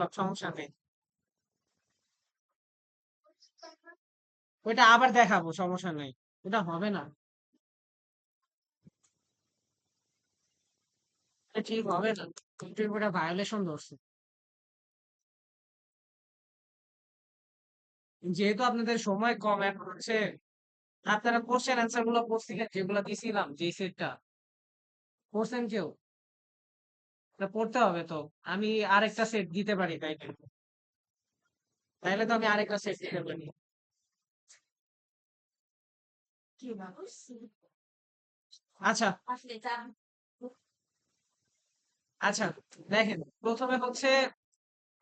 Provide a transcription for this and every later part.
করলাম, সমস্যা নেই। ওইটা আবার দেখাবো, সমস্যা নেই। ওটা হবে না, এটা ঠিক হবে না। ইউটিউব ওটা ভায়োলেশন ধরছে। যেহেতু আপনাদের সময় কম, এখন হচ্ছে আপনারা কোশ্চেন অ্যান্সার গুলো পড়ছিলেন, যেগুলো দিছিলাম, যে সেটটা পড়ছেন কেউ? এটা পড়তে হবে তো। আমি আরেকটা সেট দিতে পারি, তাইলে তো আমি আরেকটা সেট দিতে পারি। আচ্ছা আচ্ছা, দেখেন, প্রথমে হচ্ছে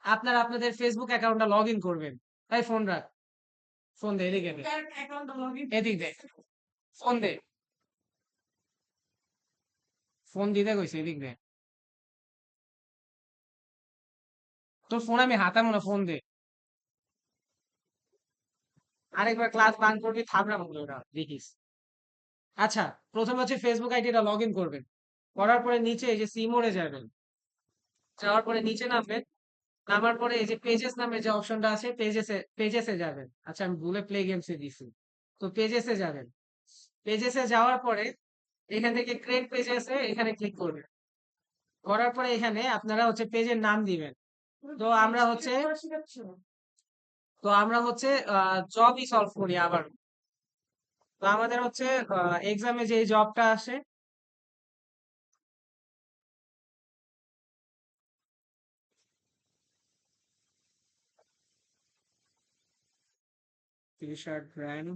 আপনারা আপনাদের ফেসবুক অ্যাকাউন্টটা লগ ইন করবেন। তাই ফোন রাখ, ফোন দে, এদিকে দে, এদিক দে, ফোন দে, ফোন দিতে কইছে, এদিক দে। তোর ফোন আমি হাতামো না, ফোন দে। আরেকবার ক্লাস বাঙ্ক করবি, থাবড়ামো ওরা, দেখিস। আচ্ছা, প্রথমে হচ্ছে ফেসবুক আইডিটা লগ ইন করবেন। করার পরে নিচে এই যে সিমোরে যাবেন, যাওয়ার পরে নিচে নামবেন। নামার পরে এই যে পেজেস নামে যে অপশনটা আছে, পেজেসে যাবেন। আচ্ছা, আমি ভুলে প্লে গেমসে দিছি, তো পেজেসে যাবেন। পেজেসে যাওয়ার পরে এখান থেকে ক্রিয়েট পেজেসে এখানে ক্লিক করবেন। করার পরে এখানে আপনারা হচ্ছে পেজের নাম দিবেন। তো আমরা হচ্ছে তো আমরা হচ্ছে জবই সলভ করি আবার। তো আমাদের হচ্ছে এক্সামে যে জবটা আসে, টি শার্ট ব্র্যান্ড,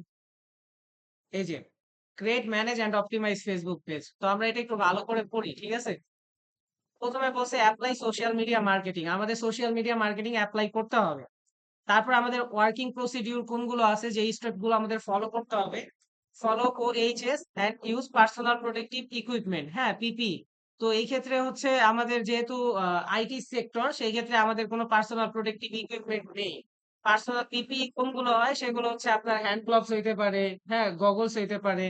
এই যে create, manage and optimise Facebook page. তো আমরা এটা একটু ভালো করে পড়ি, ঠিক আছে? প্রথমে বলছে অ্যাপ্লাই সোশ্যাল মিডিয়া মার্কেটিং, আমাদের সোশ্যাল মিডিয়া মার্কেটিং অ্যাপ্লাই করতে হবে। তারপর আমাদের ওয়ার্কিং প্রসিডিউর কোনগুলো আছে, যে স্টেপ গুলো আমাদের ফলো করতে হবে। Follow OHS and use personal protective equipment, হ্যাঁ, পিপি। তো এই ক্ষেত্রে হচ্ছে আমাদের যেহেতু আইটি সেক্টর, সেই ক্ষেত্রে আমাদের কোনো পার্সোনাল প্রোটেক্টিভ ইকুইপমেন্ট নেই। পার্সোনাল পিপি কোনগুলো হয়, সেগুলো হচ্ছে আপনার হ্যান্ড গ্লোভস হইতে পারে, হ্যাঁ, গগলস হইতে পারে,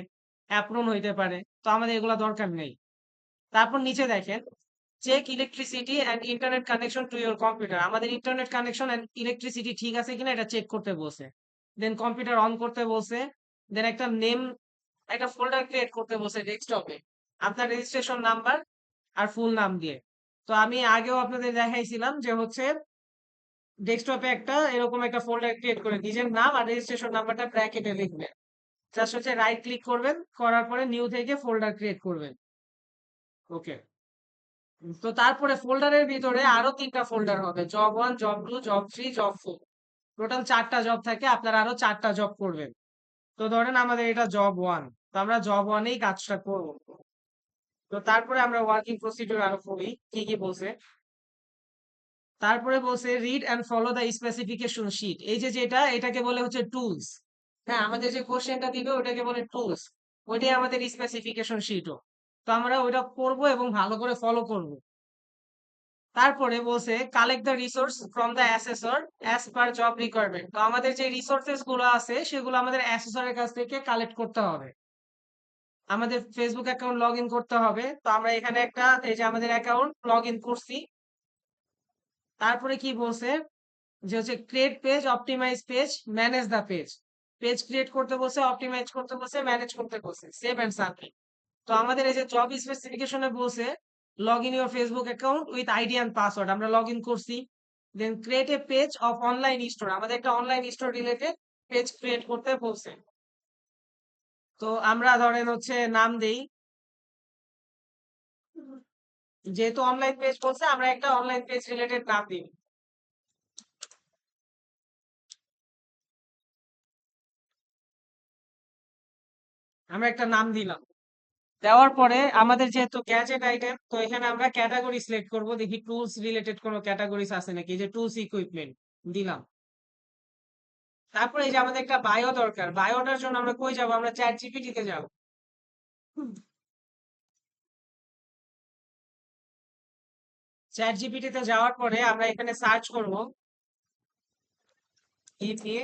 অ্যাপ্রন হইতে পারে। তো আমাদের এগুলো দরকার নেই। তারপর নিচে দেখেন, check electricity and internet connection to your computer, আমাদের ইন্টারনেট কানেকশন অ্যান্ড ইলেকট্রিসিটি ঠিক আছে কিনা এটা চেক করতে বলছে। দেন কম্পিউটার অন করতে বলছে। দেন একটা ফোল্ডার ক্রিয়েট করতে বলছে ডেস্কটপে, আপনার রেজিস্ট্রেশন নাম্বার আর ফুল নাম দিয়ে। তো আমি আগেও আপনাদের দেখাইছিলাম যে হচ্ছে ডেস্কটপে একটা এরকম একটা ফোল্ডার ক্রিয়েট করে নিজের নাম আর রেজিস্ট্রেশন নাম্বারটা ব্র্যাকেটে লিখবেন। জাস্ট হচ্ছে রাইট ক্লিক করবেন, করার পরে নিউ থেকে ফোল্ডার ক্রিয়েট করবেন। ওকে। তো তারপরে ফোল্ডারের ভিতরে আরো 3টা ফোল্ডার হবে, job 1, job 2, job 3, job 4। Total 4টা জব থাকে, আপনারা আরো 4টা জব করবেন। তো ধরেন আমাদের এটা জব 1, তো আমরা জব 1এই কাজটা করব। তো তারপরে আমরা ওয়ার্কিং প্রসিডিউর আরো করি, কি কি বলছে। তারপরে বলছে read and follow the specification sheet, এই যে যেটা, এটাকে বলে হচ্ছে টুলস। হ্যাঁ, আমাদের যে কোশ্চেনটা দিবে ওটাকে বলে টুলস। ওইটাই আমাদের স্পেসিফিকেশন শিটও। তো আমরা ওইটা করব এবং ভালো করে ফলো করব। তারপরে বলছে collect the resource from the assessor as per job requirement, তো আমাদের যে রিসোর্সেস গুলো আছে সেগুলো আমাদের অ্যাসেসরের কাছ থেকে কালেক্ট করতে হবে। আমাদের ফেসবুক অ্যাকাউন্ট লগ ইন করতে হবে, তো আমরা এখানে একটা, এই যে আমাদের অ্যাকাউন্ট লগ ইন করছি। তারপরে কি বলছে, যে হচ্ছে create page, optimise page, manage the page. Page create করতে বলছে, অপটিমাইজ করতে বলছে, ম্যানেজ করতে বলছে, সেভ এন্ড সাবমিট। তো আমাদের এই যে জব স্পেসিফিকেশনে বলছে log in your Facebook account with ID and password, আমরা লগ ইন করছি। Then create a page of online store, আমাদের একটা online store related page create করতে বলছে। তো আমরা ধরেন হচ্ছে নাম দেই, যেহেতু অনলাইন পেজ বলছে আমরা একটা অনলাইন পেজ রিলেটেড নাম দিই। আমরা একটা নাম দিলাম। দেওয়ার পরে আমাদের যেহেতু গ্যাজেট আইটেম, তো এখানে আমরা ক্যাটাগরি সিলেক্ট করব, দেখি টুলস রিলেটেড কোনো ক্যাটাগরিজ আছে নাকি, এই যে টুলস ইকুইপমেন্ট দিলাম। তারপরে এই যে আমাদের একটা বায়ো দরকার, বায়োটার জন্য আমরা কই যাব, আমরা চ্যাট জিপিটি তে যাব। চ্যাট জিপিটি তে যাওয়ার পরে আমরা এখানে সার্চ করব, give me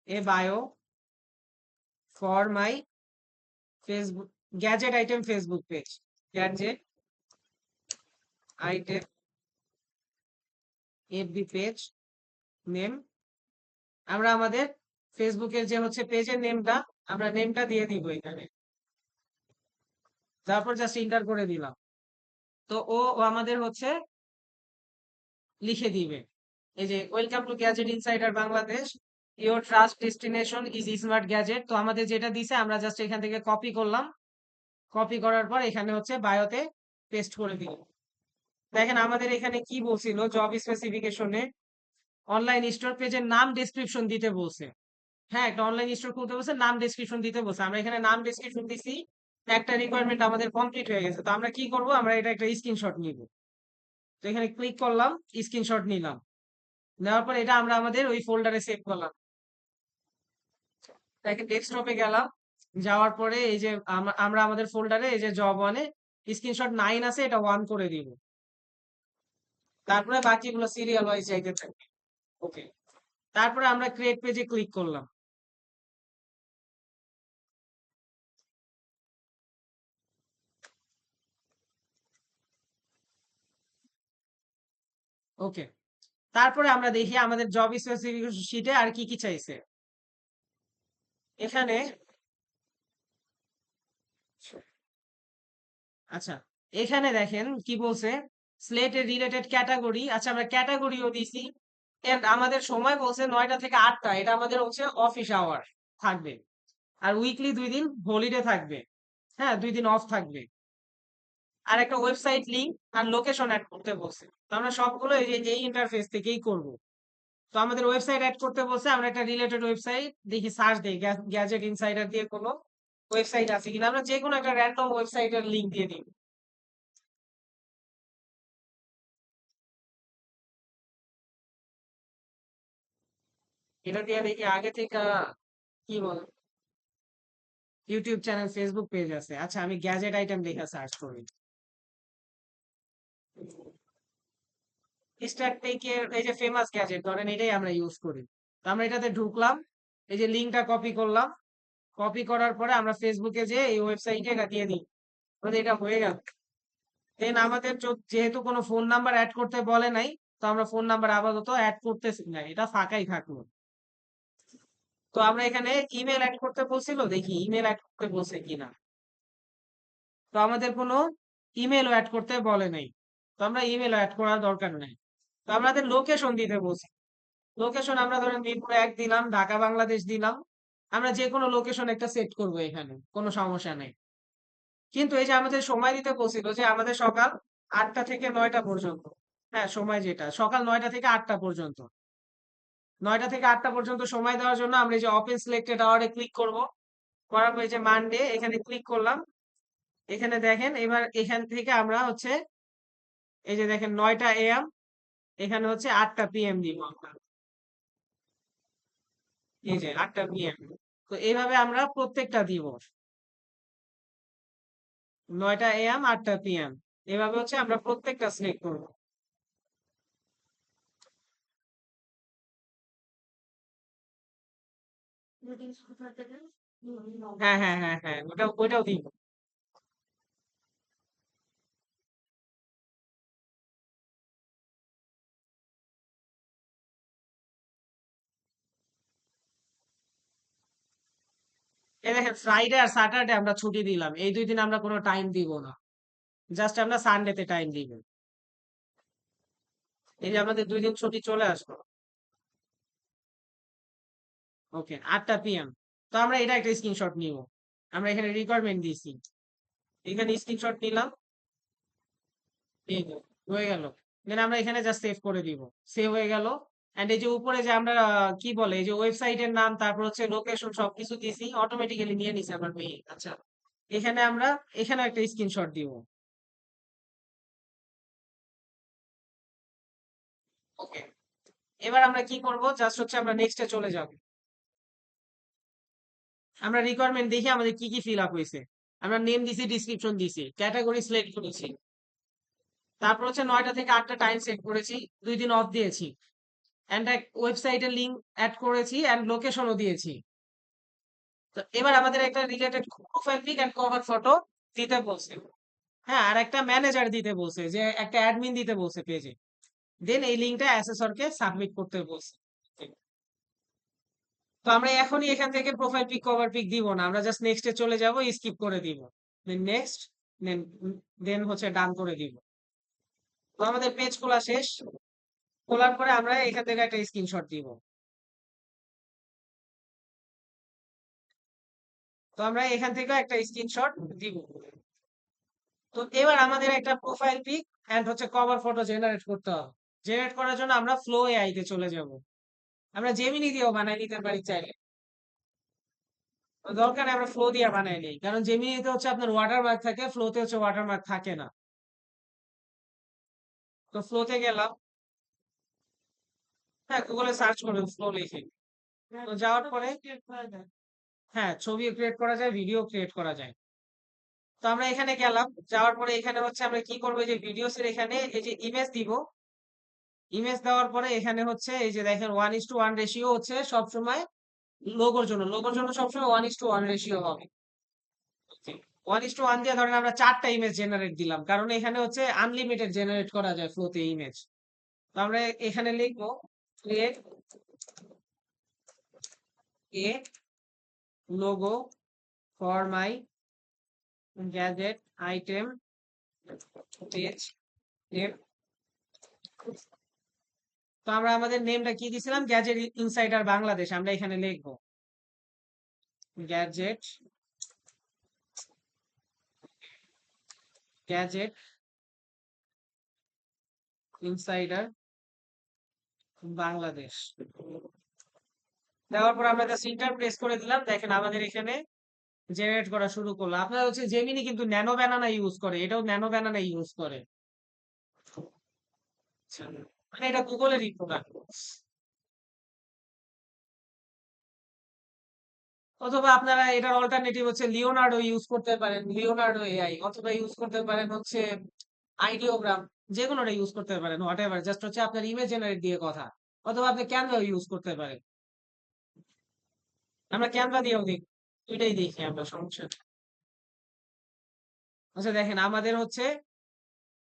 a bio for my Facebook gadget item Facebook page, gadget item FB page name, আমরা আমাদের ফেসবুকের যে হচ্ছে পেজের নেমটা, আমরা নেমটা দিয়ে দিব এখানে, তারপর জাস্ট এন্টার করে দিলাম। তো ও আমাদের হচ্ছে লিখে দিবে এই যে welcome to gadget insider Bangladesh, your trust destination is smart gadget. তো আমাদের যেটা দিছে আমরা জাস্ট এখান থেকে কপি করলাম, কপি করার পর এখানে হচ্ছে বায়োতে পেস্ট করে দিলাম। দেখেন আমাদের এখানে কি বলছিল, জব স্পেসিফিকেশনে অনলাইন স্টোর পেজের নাম ডেসক্রিপশন দিতে বলছে। হ্যাঁ, একটা অনলাইন স্টোর খুলতে বলছে, নাম ডেসক্রিপশন দিতে বলছে, আমরা এখানে নাম ডেসক্রিপশন দিছি। একটা রিকোয়ারমেন্ট আমাদের কমপ্লিট হয়ে গেছে। তো আমরা কি করব, আমরা এটা একটা স্ক্রিনশট নিব। তো এখানে ক্লিক করলাম, স্ক্রিনশট নিলাম, নেওয়ার পর এটা আমরা আমাদের ওই ফোল্ডারে সেভ করলাম। তাকে ডেস্কটপে গেলাম, যাওয়ার পরে এই যে আমরা আমাদের ফোল্ডারে এই যে জব ওয়ানে স্ক্রিনশট 9 আছে, এটা 1 করে দিব। তারপরে বাকিগুলো সিরিয়াল ওয়াইজ যাইতে থাকবে। ওকে, তারপরে আমরা ক্রিয়েট পেজে ক্লিক করলাম। ওকে, তারপরে আমরা দেখি আমাদের জব স্পেসিফিকেশন শিটে আর কি কি চাইছে। এখানে আচ্ছা, এখানে দেখেন কি বলছে, স্লেটের রিলেটেড ক্যাটাগরি। আচ্ছা, আমরা ক্যাটাগরিও দিছি। এন্ড আমাদের সময় বলছে 9টা থেকে 8টা, এটা আমাদের হচ্ছে অফিস আওয়ার থাকবে। আর উইকলি 2 দিন হলিডে থাকবে। হ্যাঁ, 2 দিন অফ থাকবে। আর একটা ওয়েবসাইট লিংক আর লোকেশন অ্যাড করতে বলছে। তো আমরা সবগুলো এই ইন্টারফেস থেকেই করব। তো আমাদের ওয়েবসাইট অ্যাড করতে বলছে, আমরা একটা রিলেটেড ওয়েবসাইট দেখি, সার্চ দিই গ্যাজেট ইনসাইডার দিয়ে কোনো ওয়েবসাইট আছে কিনা, আমরা যে কোনো একটা র্যান্ডম ওয়েবসাইটের লিংক দিয়ে দিই। এটা দিয়ে দেখি আগে থেকে কি বলে, ইউটিউব চ্যানেল, ফেসবুক পেজ আছে। আচ্ছা, আমি গ্যাজেট আইটেম দেখে সার্চ করি। স্ট্যাটটেকের এই যে ফেমাস গ্যাজেট ধরেন, এটাই আমরা ইউজ করি। তো আমরা এটাতে ঢুকলাম, এই যে লিংকটা কপি করলাম, কপি করার পরে আমরা ফেসবুকে যে এই ওয়েবসাইটে এটা দিয়ে দিই, আমাদের এটা হয়ে গেল। দেন আমাদের যেহেতু কোনো ফোন নাম্বার অ্যাড করতে বলে নাই, তো আমরা ফোন নাম্বার আপাতত অ্যাড করতেছি না, এটা ফাঁকাই থাকলো। তো আমরা এখানে ইমেল অ্যাড করতে বলছিল, দেখি ইমেল অ্যাড করতে বলছে কিনা। তো আমাদের কোনো ইমেলও অ্যাড করতে বলে নাই, তো আমরা ইমেল অ্যাড করার দরকার নাই। তো আমাদের লোকেশন দিতে বলছি, লোকেশন আমরা ধরেন মিরপুর 1 দিলাম, ঢাকা বাংলাদেশ দিলাম। আমরা যে কোনো লোকেশন একটা সেট করব, এখানে কোনো সমস্যা নেই। কিন্তু এই যে আমাদের সময় দিতে বলছিল যে আমাদের সকাল 8টা থেকে 9টা পর্যন্ত। হ্যাঁ, সময় যেটা সকাল 9টা থেকে 8টা পর্যন্ত, 9টা থেকে 8টা পর্যন্ত সময় দেওয়ার জন্য আমরা এই যে ওপেন সিলেক্টেড আওয়ারে ক্লিক করব। করার পর এই যে মানডে এখানে ক্লিক করলাম। এখানে দেখেন, এবার এখান থেকে আমরা হচ্ছে এই যে দেখেন 9টা AM, এখানে হচ্ছে 8টা PM দিব আমরা। এই যে 8টা PM। তো এইভাবে আমরা প্রত্যেকটা দিব, 9টা AM 8টা PM, এভাবে হচ্ছে আমরা প্রত্যেকটা সিলেক্ট করব। হ্যাঁ, হ্যাঁ, হ্যাঁ, হ্যাঁ, ওইটাও দিব। এই দেখেন, ফ্রাইডে আর স্যাটারডে আমরা ছুটি দিলাম, এই 2 দিন আমরা কোনো টাইম দিব না, জাস্ট আমরা সানডেতে টাইম দিব। এই যে আমাদের 2 দিন ছুটি চলে আসলো। ওকে, 8টা PM। তো আমরা এটা একটা স্ক্রিনশট নিব, আমরা এখানে রিকোয়ারমেন্ট দিয়েছি, এখানে স্ক্রিনশট নিলাম। এই যে হয়ে গেল। দেন আমরা এখানে জাস্ট সেভ করে দিব, সেভ হয়ে গেল। এন্ড এই যে উপরে যে আমরা কি বলে, এই যে ওয়েবসাইটের নাম, তারপর হচ্ছে লোকেশন, সবকিছু দিছি, অটোমেটিক্যালি নিয়ে নিছে আমার মেয়ে। আচ্ছা, এখানে আমরা এখানে একটা স্ক্রিনশট দিব। ওকে, এবার আমরা কি করব, জাস্ট হচ্ছে আমরা নেক্সটে চলে যাব। আমরা রিকোয়ারমেন্ট দেখি আমাদের কি কি ফিল আপ হয়েছে। আমরা নেম দিছি, ডিসক্রিপশন দিছি, ক্যাটাগরি সিলেক্ট করেছি, তারপর হচ্ছে 9টা থেকে 8টা টাইম সেট করেছি, 2 দিন অফ দিয়েছি, এন্ড এক ওয়েবসাইটের লিংক অ্যাড করেছি, এন্ড লোকেশনও দিয়েছি। তো এবার আমাদের একটা related profile pic and cover photo দিতে বলছে। হ্যাঁ, আর একটা ম্যানেজার দিতে বলছে, যে একটা অ্যাডমিন দিতে বলছে পেজে। দেন এই লিঙ্কটা অ্যাসেসরকে সাবমিট করতে বলছি। তো আমরা এখনই এখান থেকে প্রোফাইল পিক কভার পিক দিব না, আমরা জাস্ট নেক্সটে চলে যাব, স্কিপ করে দিব, দেন নেক্সট, দেন দেন হচ্ছে ডান করে দিব। তো আমাদের পেজ খোলা শেষ। খোলার পরে আমরা এখান থেকে একটা স্ক্রিনশট দিব। তো আমরা এখান থেকে একটা স্ক্রিনশট দিব। তো এবার আমাদের একটা প্রোফাইল পিক এন্ড হচ্ছে কভার ফটো জেনারেট করতে হবে। জেনারেট করার জন্য আমরা ফ্লো এআই তে চলে যাব। আমরা জেমিনি দিয়েও বানাই নিতে পারি চাইলে, তো দরকার নেই আমরা ফ্লো দিয়ে বানাই নিই, কারণ জেমিনিতে হচ্ছে আপনার ওয়াটারমার্ক থাকে, ফ্লোতে হচ্ছে ওয়াটারমার্ক থাকে না। তো ফ্লোতে গেলাম, হ্যাঁ গুগলে সার্চ করবেন ফ্লো লিখে। তো যাওয়ার পরে হ্যাঁ ছবি ক্রিয়েট করা যায়, ভিডিও ক্রিয়েট করা যায়। তো আমরা এখানে গেলাম, যাওয়ার পরে এখানে হচ্ছে আমরা কি করবো, এই যে ভিডিওস এর এখানে এই যে ইমেজ দিব। ইমেজ দেওয়ার পরে এখানে হচ্ছে এই যে দেখেন 1:1 রেশিও হচ্ছে সবসময় লোগোর জন্য সবসময় 1:1 রেশিও হবে। 1:1 দিয়ে ধরেন আমরা 4টা ইমেজ জেনারেট দিলাম, কারণ এখানে হচ্ছে আনলিমিটেড জেনারেট করা যায় ফ্লোতে ইমেজ। তো আমরা এখানে লিখবো create a logo for my gadget item page name. তো আমরা আমাদের নেমটা কি দিছিলাম, গ্যাজেট ইনসাইডার বাংলাদেশ, আমরা এখানে লিখবো গ্যাজেট গ্যাজেট ইনসাইডার বাংলাদেশ। দেওয়ার পর আমরা জাস্ট এন্টার প্রেস করে দিলাম, দেখেন আমাদের এখানে জেনারেট করা শুরু করলো। আপনার হচ্ছে জেমিনি কিন্তু ন্যানো ব্যানানা ইউজ করে, এটাও ন্যানো ব্যানানা ইউজ করে। আচ্ছা, মানে এটা গুগলেরই প্রোডাক্ট। অথবা আপনারা এটার অল্টারনেটিভ হচ্ছে লিওনার্ডো ইউজ করতে পারেন, লিওনার্ডো এআই, অথবা ইউজ করতে পারেন হচ্ছে আইডিওগ্রাম, যে কোনোটা ইউজ করতে পারেন, হোয়াট এভার, জাস্ট হচ্ছে আপনার ইমেজ জেনারেট দিয়ে কথা। অথবা আপনি ক্যানভা ইউজ করতে পারেন, আমরা ক্যানভা দিয়েও দেখি, দুইটাই দেখি আমরা, সমস্যা নেই। আচ্ছা দেখেন আমাদের হচ্ছে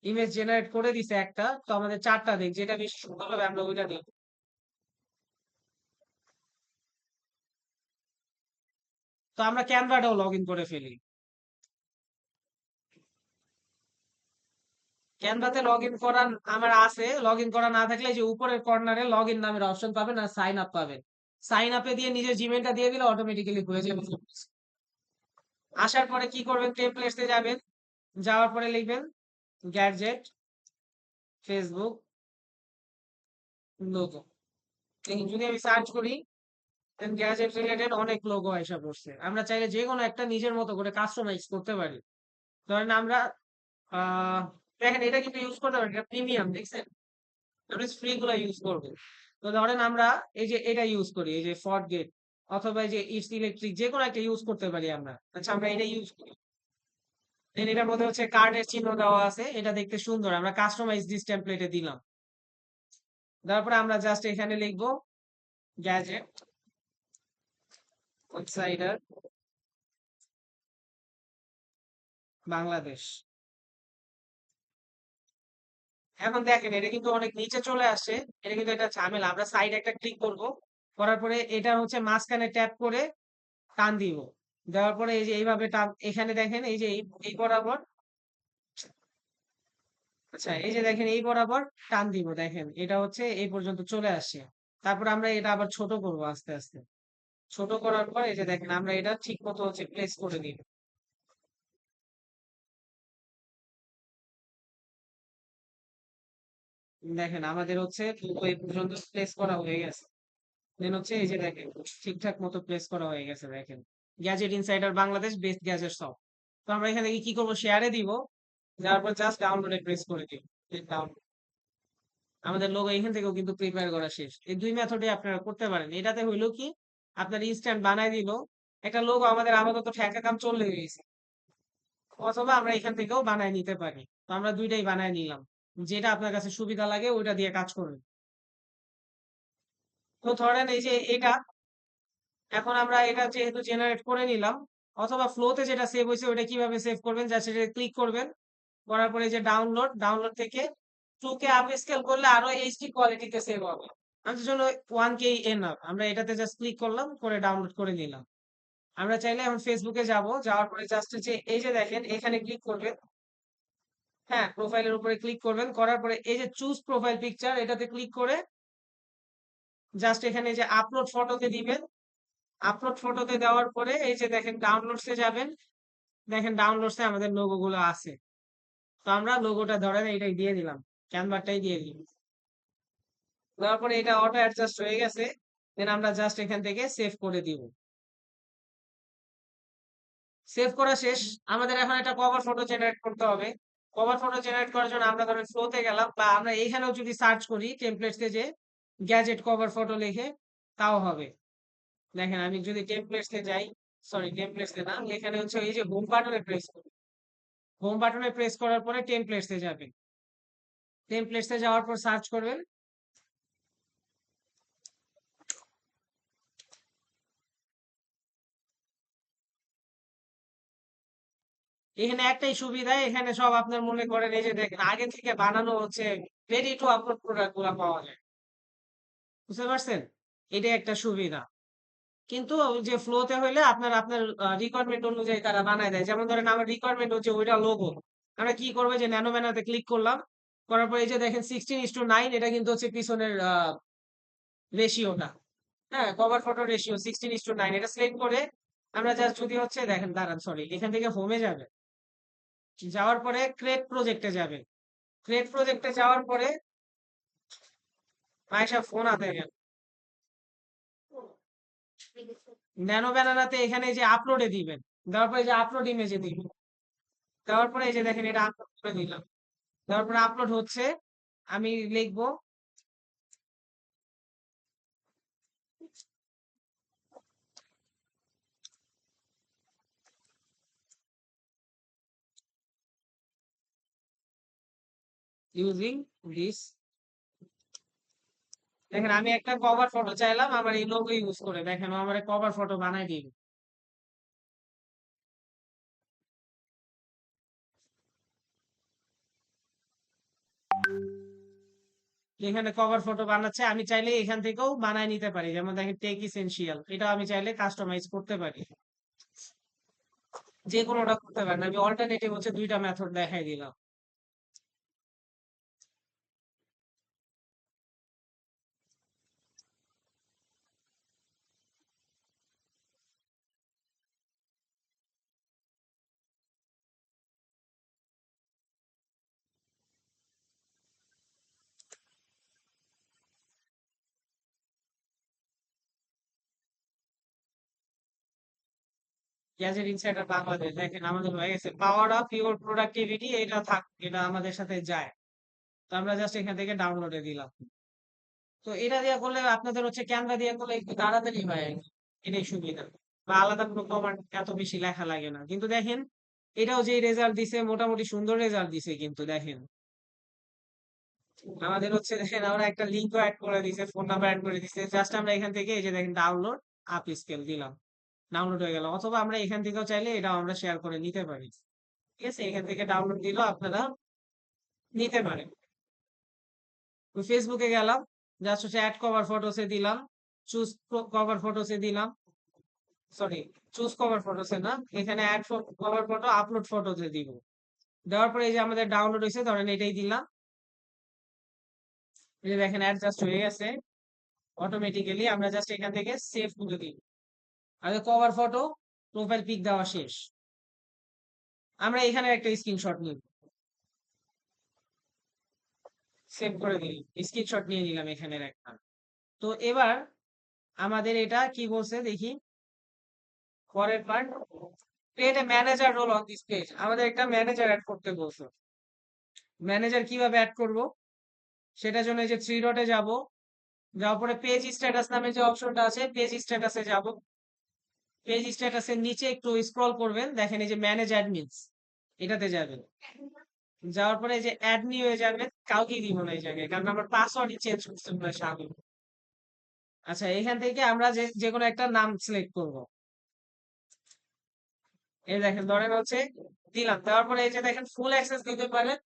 ইমেজ জেনারেট করে দিছে একটা, তো আমাদের 4টা দিক, যেটা বেশি সুন্দর হবে আমরা ওইটা দিই। তো আমরা ক্যানভাটাও লগ ইন করে ফেলি। ক্যানভাতে লগ ইন করা আমার আছে, লগ ইন করা না থাকলে এই যে উপরের কর্নারে লগ ইন নামের অপশন পাবেন আর সাইন আপ পাবেন। সাইন আপে দিয়ে নিজের জিমেলটা দিয়ে দিলে অটোমেটিক্যালি হয়ে যাবে সবকিছু। আসার পরে কি করবেন, টেমপ্লেটসে যাবেন, যাওয়ার পরে লিখবেন গ্যাজেট ফেসবুক লোগো। যদি আমি সার্চ করি গ্যাজেট রিলেটেড অনেক লোগো আইসা পড়ছে, আমরা চাইলে যে কোনো একটা নিজের মতো করে কাস্টমাইজ করতে পারি। ধরেন আমরা আহ দেখেন এটা কিন্তু ইউজ করতে পারি, এটা প্রিমিয়াম, দেখছেন, আমরা ফ্রি গুলা ইউজ করবো। তো ধরেন আমরা এই যে এটা ইউজ করি, এই যে ফরগেট, অথবা এই যে ইটস ইলেকট্রিক, যে কোনো একটা ইউজ করতে পারি আমরা। আচ্ছা আমরা এটা ইউজ করি, দেন এটার মধ্যে হচ্ছে কার্ডের চিহ্ন দেওয়া আছে, এটা দেখতে সুন্দর, আমরা কাস্টমাইজ দিস টেমপ্লেটে দিলাম। তারপরে আমরা জাস্ট এখানে লিখবো গ্যাজেট ইনসাইডার বাংলাদেশ। এখন দেখেন এটা কিন্তু অনেক নিচে চলে আসে, এটা কিন্তু একটা ঝামেলা। আমরা সাইড একটা ক্লিক করব, করার পরে এটা হচ্ছে মাঝখানে ট্যাপ করে টান দিব, দেওয়ার পরে এই যে এইভাবে টান, এখানে দেখেন এই যে এই বরাবর, আচ্ছা এই যে দেখেন এই বরাবর টান দিব, দেখেন এটা হচ্ছে এই পর্যন্ত চলে আসছে। তারপর আমরা এটা আবার ছোট করব আস্তে আস্তে, ছোট করার পর এই যে দেখেন আমরা এটা ঠিক মতো হচ্ছে প্লেস করে দিব। দেখেন আমাদের হচ্ছে পুরো এই পর্যন্ত প্লেস করা হয়ে গেছে। দেন হচ্ছে এই যে দেখেন ঠিকঠাক মতো প্লেস করা হয়ে গেছে, দেখেন gadget insider Bangladesh best gadget সব। তো আমরা এখানে কি করবো, শেয়ারে দিব, যাওয়ার পর জাস্ট ডাউনলোডে প্রেস করে দিব, ডাউনলোড। আমাদের লোগো এখান থেকেও কিন্তু প্রিপেয়ার করা শেষ। এই দুই মেথডে আপনারা করতে পারেন। এটাতে হইলো কি, আপনার ইনস্ট্যান্ট বানায় দিল একটা লোগো, আমাদের আপাতত ঠেকা কাম চলে গেছে। অথবা আমরা এখান থেকেও বানায় নিতে পারি, তো আমরা দুইটাই বানায় নিলাম, যেটা আপনার কাছে সুবিধা লাগে ওইটা দিয়ে কাজ করুন। তো ধরেন এই যে এটা, এখন আমরা এটা যেহেতু জেনারেট করে নিলাম, অথবা ফ্লোতে যেটা সেভ হয়েছে ওটা কিভাবে সেভ করবেন, যা সেটা ক্লিক করবেন, করার পরে যে ডাউনলোড, ডাউনলোড থেকে 2K আপ স্কেল করলে আরো এইচডি কোয়ালিটিতে সেভ হবে। আমাদের জন্য 1K এনাফ। আমরা এটাতে জাস্ট ক্লিক করলাম, করে ডাউনলোড করে নিলাম। আমরা চাইলে এখন ফেসবুকে যাব, যাওয়ার পরে জাস্ট যে এই যে দেখেন এখানে ক্লিক করবেন। হ্যাঁ, প্রোফাইলের উপরে ক্লিক করবেন, করার পরে এই যে চুজ প্রোফাইল পিকচার এটাতে ক্লিক করে জাস্ট এখানে এই যে আপলোড ফটোতে দিবেন। আপলোড ফটোতে দেওয়ার পরে এই যে দেখেন ডাউনলোডসে যাবেন। দেখেন ডাউনলোডসে আমাদের লোগো গুলো আছে। তো আমরা লোগোটা ধরেন এইটাই দিয়ে দিলাম, ক্যানভাটাই দিয়ে দিলাম। দেওয়ার পরে এটা অটো অ্যাডজাস্ট হয়ে গেছে। দেন আমরা জাস্ট এখান থেকে সেভ করে দিব। সেভ করা শেষ। আমাদের এখন একটা কভার ফটো জেনারেট করতে হবে। কভার ফটো জেনারেট করার জন্য আমরা ধরেন ফ্লোতে গেলাম, বা আমরা এইখানেও যদি সার্চ করি টেমপ্লেটসে যে গ্যাজেট কভার ফটো লিখে, তাও হবে। দেখেন আমি যদি টেমপ্লেটসে যাই, সরি টেমপ্লেটসে না, এখানে হচ্ছে এই যে হোম বাটনে প্রেস করি। হোম বাটনে প্রেস করার পরে টেমপ্লেটসে যাবেন। টেমপ্লেটসে যাওয়ার পর সার্চ করবেন। এখানে একটাই সুবিধা, এখানে সব আপনার মনে করেন এই যে দেখেন আগে থেকে বানানো হচ্ছে, রেডি টু আপলোড প্রোডাক্ট গুলা পাওয়া যায়। বুঝতে পারছেন? এটাই একটা সুবিধা। কিন্তু ওই যে ফ্লোতে হইলে আপনার আপনার রিকোয়ারমেন্ট অনুযায়ী তারা বানায় দেয়। যেমন ধরেন আমার রিকোয়ারমেন্ট হচ্ছে ওইটা লোগো। আমরা কি করবো, যে ন্যানো ব্যানারতে ক্লিক করলাম, করার পর এই যে দেখেন 16:9, এটা কিন্তু হচ্ছে পিছনের রেশিওটা। হ্যাঁ, কভার ফটো রেশিও 16:9, এটা সিলেক্ট করে আমরা জাস্ট যদি হচ্ছে দেখেন দাঁড়ান, সরি এখান থেকে হোমে যাবে, যাওয়ার পরে ক্রিয়েট প্রজেক্টে যাবে। ক্রিয়েট প্রজেক্টে যাওয়ার পরে মাইশা ফোন হাতে গেল, ন্যানো ব্যানানাতে এখানে এই যে আপলোডে দিবেন। দেওয়ার পরে এই যে আপলোড ইমেজে দিবেন। দেওয়ার পরে এই যে দেখেন এটা আপলোড করে দিলাম। দেওয়ার পরে আপলোড হচ্ছে। আমি লিখবো ইউজিং দিস। দেখেন আমি একটা কভার ফটো চাইলাম আমার এই লোগো ইউজ করে, দেখেন ও আমার কভার ফটো বানাই দিবে। এখানে কভার ফটো বানাচ্ছে, আমি চাইলে এখান থেকেও বানায় নিতে পারি। যেমন দেখেন টেক ইসেনশিয়াল, এটা আমি চাইলে কাস্টমাইজ করতে পারি। যে কোনোটা করতে পারেন, আমি অল্টারনেটিভ হচ্ছে দুইটা মেথড দেখাই দিলাম। গ্যাজেট ইনসাইডার বাংলাদেশ, দেখেন আমাদের হয়ে গেছে পাওয়ার অফ ইউর প্রোডাক্টিভিটি, এটা থাক, এটা আমাদের সাথে যায়। তো আমরা জাস্ট এখান থেকে ডাউনলোডে দিলাম। তো এটা দিয়ে করলে আপনাদের হচ্ছে ক্যানভা দিয়ে করলে একটু তাড়াতাড়ি হয় আর কি। এটাই সুবিধা। বা আলাদা কোনো কমান্ড এত বেশি লেখা লাগে না। কিন্তু দেখেন এটাও যে রেজাল্ট দিছে, মোটামুটি সুন্দর রেজাল্ট দিছে কিন্তু দেখেন। আমাদের হচ্ছে দেখেন আমরা একটা লিঙ্কও অ্যাড করে দিছে, ফোন নাম্বার অ্যাড করে দিছে। জাস্ট আমরা এখান থেকে এই যে দেখেন ডাউনলোড আপ স্কেল দিলাম, ডাউনলোড হয়ে গেল। অথবা আমরা এখান থেকেও চাইলে এটা আমরা শেয়ার করে নিতে পারি। ঠিক আছে, এখান থেকে ডাউনলোড দিলেও আপনারা নিতে পারেন। ফেসবুকে গেলাম, জাস্ট হচ্ছে অ্যাড কভার ফটোসে দিলাম, চুজ কভার ফটোসে দিলাম, সরি চুজ কভার ফটোসে না, এখানে অ্যাড কভার ফটো আপলোড ফটোতে দিব। দেওয়ার পরে এই যে আমাদের ডাউনলোড হয়েছে, ধরেন এটাই দিলাম। এই যে দেখেন অ্যাডজাস্ট হয়ে গেছে অটোমেটিক্যালি। আমরা জাস্ট এখান থেকে সেভ করে দিই। আর কভার ফটো প্রোফাইল পিক দেওয়া শেষ। আমরা এখানে একটা স্ক্রিনশট নিব, সেভ করে দিই, স্ক্রিনশট নিয়ে নিলাম এখানের একটা। তো এবার আমাদের এটা কি বলছে দেখি, পরের part, create a manager role on this page. আমাদের একটা ম্যানেজার অ্যাড করতে বলছে। ম্যানেজার কিভাবে অ্যাড করব, সেটার জন্য এই যে থ্রি ডটে যাব, যাওয়ার পরে পেজ স্ট্যাটাস নামে যে অপশনটা আছে, পেজ স্ট্যাটাসে যাব। পেজ স্ট্যাটাসের নিচে একটু স্ক্রল করবেন, দেখেন এই যে ম্যানেজ অ্যাডমিনস, এটাতে যাবেন। যাওয়ার পরে এই যে অ্যাড নিউ হয়ে যাবে, কাউকে দিব না এই জায়গায়, কারণ আমার পাসওয়ার্ডই চেঞ্জ করতে হবে স্বাভাবিক। আচ্ছা, এখান থেকে আমরা যে যে কোনো একটা নাম সিলেক্ট করব। এই দেখেন ধরেন হচ্ছে দিলাম, দেওয়ার পরে এই যে দেখেন ফুল অ্যাক্সেস দিতে পারেন,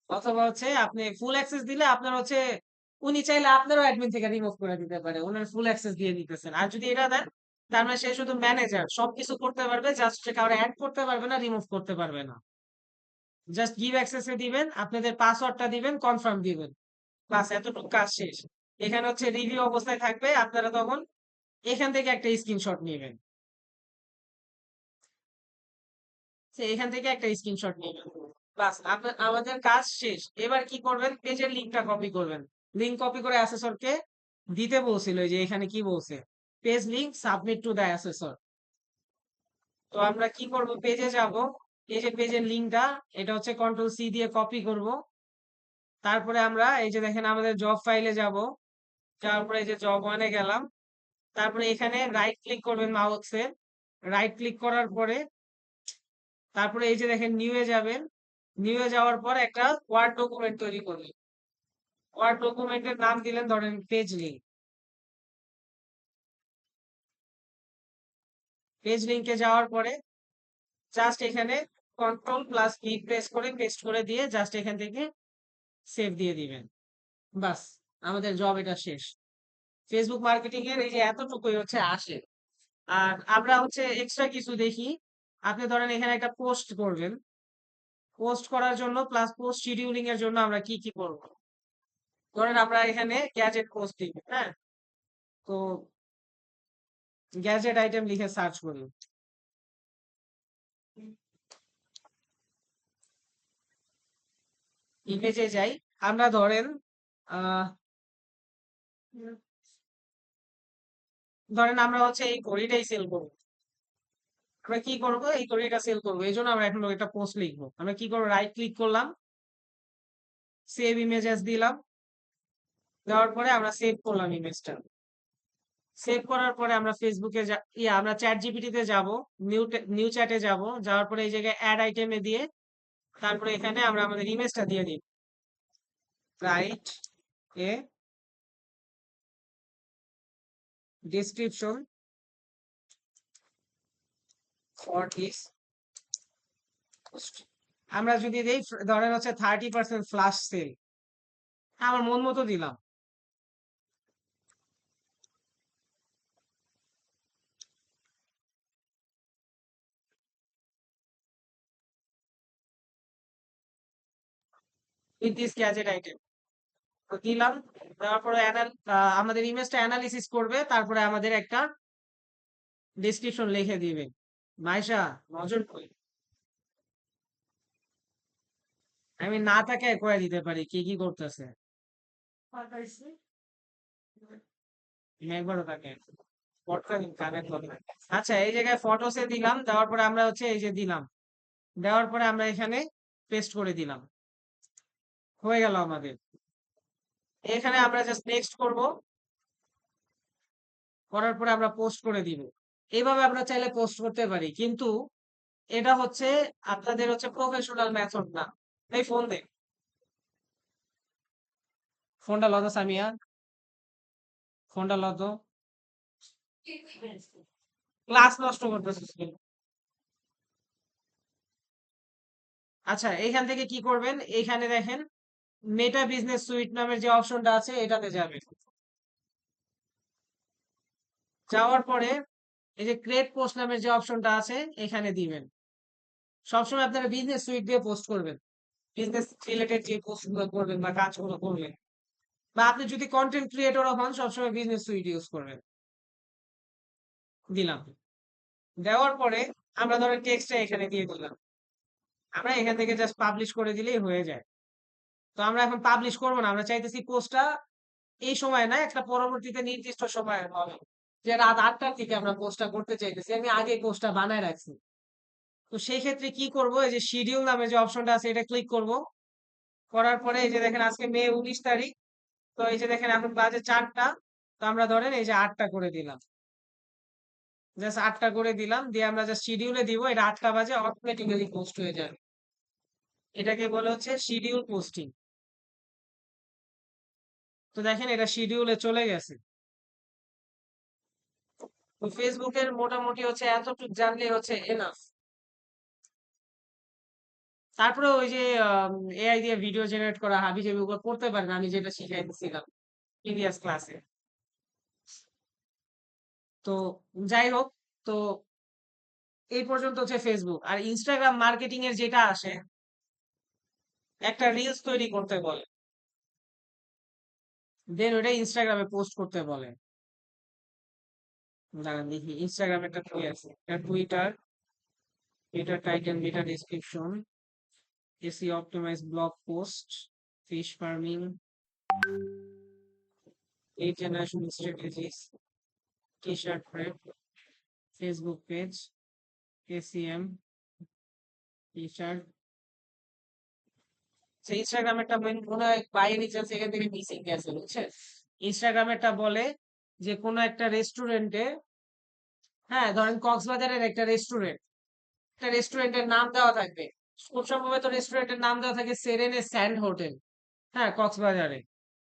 অথবা হচ্ছে আপনি ফুল অ্যাক্সেস দিলে আপনার হচ্ছে উনি চাইলে আপনারও অ্যাডমিন থেকে রিমুভ করে দিতে পারে। উনার ফুল অ্যাক্সেস দিয়ে দিতেছেন। আর যদি এটা দেন তার মানে সে শুধু ম্যানেজার। সবকিছু করতে পারবে। জাস্ট সে কাউরে এড করতে পারবে না, রিমুভ করতে পারবে না। জাস্ট গিভ অ্যাক্সেস এ দিবেন, আপনাদের পাসওয়ার্ডটা দিবেন, কনফার্ম দিবেন। বাস এতটুকু কাজ শেষ। এখানে হচ্ছে রিভিউ অবস্থায় থাকবে। আপনারা তখন এখান থেকে একটা স্ক্রিনশট নিবেন। এখান থেকে একটা স্ক্রিনশট নিবেন। বাস আপনার আমাদের কাজ শেষ। এবার কি করবেন? পেজের লিংকটা কপি করবেন। লিংক কপি করে অ্যাসেসরকে দিতে বলছিল যে এখানে কি বলছে? Page link submit to the assessor. তো আমরা কি করব? পেজে যাব। এই যে পেজের লিংকটা, এটা হচ্ছে কন্ট্রোল সি দিয়ে কপি করব। তারপরে আমরা এই যে দেখেন আমাদের জব ফাইলে যাব। যাওয়ার পরে এই যে জব ওয়ানে গেলাম। তারপরে এখানে রাইট ক্লিক করবেন মাউসে। রাইট ক্লিক করার পরে তারপরে এই যে দেখেন নিউ এ যাবেন। নিউ এ যাওয়ার পর একটা ওয়ার্ড ডকুমেন্ট তৈরি করবেন। ওয়ার্ড ডকুমেন্টের নাম দিলেন ধরেন পেজ লিংক। পেজ লিংকে যাওয়ার পরে জাস্ট এখানে কন্ট্রোল প্লাস ভি প্রেস করে পেস্ট করে দিয়ে জাস্ট এখান থেকে সেভ দিয়ে দিবেন। বাস আমাদের জব এটা শেষ। ফেসবুক মার্কেটিং এর এই যে এতটুকুই হচ্ছে আসে। আর আমরা হচ্ছে এক্সট্রা কিছু দেখি। আপনি ধরেন এখানে একটা পোস্ট করবেন। পোস্ট করার জন্য প্লাস পোস্ট শিডিউলিং এর জন্য আমরা কি কি করব? ধরেন আমরা এখানে গ্যাজেট পোস্ট দিব, হ্যাঁ? তো গ্যাজেট আইটেম লিখে সার্চ করি। ইমেজে যাই। আমরা ধরেন আহ ধরেন আমরা হচ্ছে এই ঘড়িটাই সেল করবো। আমরা কি করব? এই ঘড়িটা সেল করবো, এই জন্য আমরা এখন একটা পোস্ট লিখবো। আমরা কি করবো? রাইট ক্লিক করলাম, সেভ ইমেজেস দিলাম। দেওয়ার পরে আমরা সেভ করলাম ইমেজটা। সেভ করার পরে আমরা ফেসবুকে আমরা চ্যাট জিপিটিতে যাব। নিউ চ্যাটে যাব। যাওয়ার পরে এই জায়গায় অ্যাড আইটেমে দিয়ে তারপরে এখানে আমরা আমাদের ইমেজটা দিয়ে দিই। Write a description for this post। আমরা যদি দেই ধরেন হচ্ছে 30% ফ্লাশ সেল। আমার মন মতো দিলাম। উইথ দিস গ্যাজেট আইটেম তো দিলাম। দেওয়ার পরে আমাদের ইমেজটা অ্যানালিসিস করবে, তারপরে আমাদের একটা ডেসক্রিপশন লিখে দিবে। মাইশা নজর কই, আমি না তাকে কয়ে দিতে পারি কি কি করতেছে। একবারও তাকে আচ্ছা এই জায়গায় ফটোসে দিলাম। দেওয়ার পরে আমরা হচ্ছে এই যে দিলাম। দেওয়ার পরে আমরা এখানে পেস্ট করে দিলাম। হয়ে গেল আমাদের। এখানে আমরা জাস্ট নেক্সট করব। করার পরে আমরা পোস্ট করে দিব। এইভাবে আমরা চাইলে পোস্ট করতে পারি, কিন্তু এটা হচ্ছে আপনাদের হচ্ছে প্রফেশনাল মেথড না। এই ফোন দে, ফোনটা লতো সামিয়া, ফোনটা লতো। ক্লাস নষ্ট করতেছিস কেন? আচ্ছা এখান থেকে কি করবেন? এখানে দেখেন মেটা বিজনেস সুইট নামের যে অপশনটা আছে এটাতে যাবেন। যাওয়ার পরে এই যে ক্রিয়েট পোস্ট নামের যে অপশনটা আছে এখানে দিবেন। সবসময় আপনারা বিজনেস সুইট দিয়ে পোস্ট করবেন। বিজনেস রিলেটেড যে পোস্ট গুলো করবেন বা কাজগুলো করবেন, বা আপনি যদি কন্টেন্ট ক্রিয়েটরও হন সবসময় বিজনেস সুইট ইউজ করবেন। দিলাম। দেওয়ার পরে আমরা ধরেন টেক্সটটা এখানে দিয়ে দিলাম। আমরা এখান থেকে জাস্ট পাবলিশ করে দিলেই হয়ে যায়। তো আমরা এখন পাবলিশ করব না, আমরা চাইতেছি পোস্টটা এই সময় না, একটা পরবর্তীতে নির্দিষ্ট সময় হবে। যে রাত 8টার দিকে আমরা পোস্টটা করতে চাইতেছি, আমি আগে পোস্টটা বানায় রাখছি। তো সেই ক্ষেত্রে কি করব? এই যে শিডিউল নামে যে অপশনটা আছে এটা ক্লিক করব। করার পরে এই যে দেখেন আজকে মে 19 তারিখ। তো এই যে দেখেন এখন বাজে 4টা। তো আমরা ধরেন এই যে 8টা করে দিলাম। জাস্ট 8টা করে দিলাম, দিয়ে আমরা জাস্ট শিডিউলে দিব। এটা 8টা বাজে অটোমেটিক্যালি পোস্ট হয়ে যাবে। এটাকে বলে হচ্ছে শিডিউল পোস্টিং। তো দেখেন এটা শিডিউলে চলে গেছে। তো ফেসবুকের মোটামুটি হচ্ছে এতটুকু জানলে হচ্ছে এনাফ। তারপরে ওই যে এআই দিয়ে ভিডিও জেনারেট করা হাবিজাবি ওগুলো করতে পারেন, আমি যেটা শিখাইতেছিলাম প্রিভিয়াস ক্লাসে। তো যাই হোক, তো এই পর্যন্ত হচ্ছে ফেসবুক। আর ইনস্টাগ্রাম মার্কেটিং এর যেটা আসে, একটা রিলস তৈরি করতে বলে, দেন ওটা ইনস্টাগ্রামে পোস্ট করতে বলে। দাঁড়ান দেখি ইনস্টাগ্রামে একটা কি আছে, একটা Twitter, Twitter title, meta description, SEO optimise blog post, fish farming, lead generation strategies, T shirt prep, Facebook page, ACM, T shirt. ইনস্টাগ্রামেরটা মনে হয় বাই এনি চান্স এখান থেকে মিসিং গেছে, বুঝছেন? ইনস্টাগ্রামেরটা বলে যে কোনো একটা রেস্টুরেন্টে, হ্যাঁ ধরেন কক্সবাজারের একটা রেস্টুরেন্ট, একটা রেস্টুরেন্টের নাম দেওয়া থাকবে, খুব সম্ভবত রেস্টুরেন্টের নাম দেওয়া থাকে সেরেনে স্যান্ড হোটেল, হ্যাঁ কক্সবাজারে।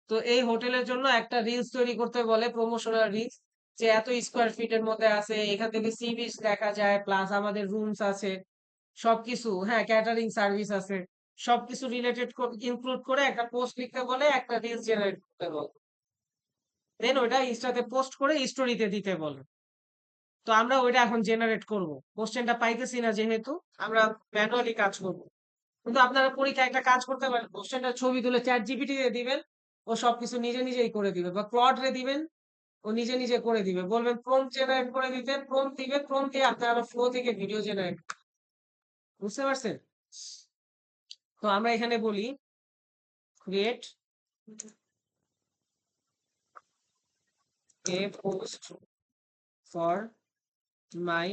তো এই হোটেলের জন্য একটা রিলস তৈরি করতে বলে, প্রমোশনাল রিলস, যে এত স্কোয়ার ফিটের মধ্যে আছে, এখান থেকে সি বিচ দেখা যায়, প্লাস আমাদের রুমস আছে, সবকিছু, হ্যাঁ ক্যাটারিং সার্ভিস আছে, সবকিছু রিলেটেড ইনক্লুড করে একটা পোস্ট লিখতে বলে, একটা রিলস জেনারেট করতে বলে, দেন ওইটা ইনস্টাতে পোস্ট করে স্টোরিতে দিতে বলে। তো আমরা ওইটা এখন জেনারেট করব, কোশ্চেনটা পাইতেছি না যেহেতু আমরা ম্যানুয়ালি কাজ করব। কিন্তু আপনারা পরীক্ষায় একটা কাজ করতে পারেন, কোশ্চেনটা ছবি তুলে চ্যাট জিপিটি দিয়ে দিবেন, ও সবকিছু নিজে নিজেই করে দিবে, বা ক্লড রে দিবেন, ও নিজে নিজে করে দিবে, বলবেন প্রম্পট জেনারেট করে দিতে, প্রম্পট দিবে, প্রম্পট দিয়ে আপনারা ফ্লো থেকে ভিডিও জেনারেট। বুঝতে পারছেন? তো আমরা এখানে বলি create a post for my,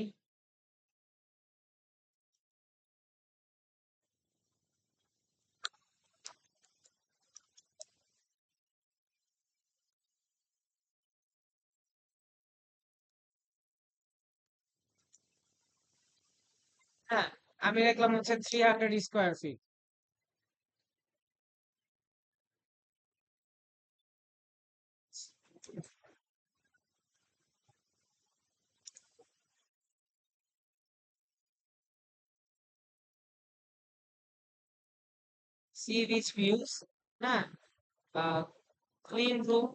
হ্যাঁ আমি দেখলাম হচ্ছে 300 square feet. Sea beach views, হ্যাঁ, ক্লিন রুম,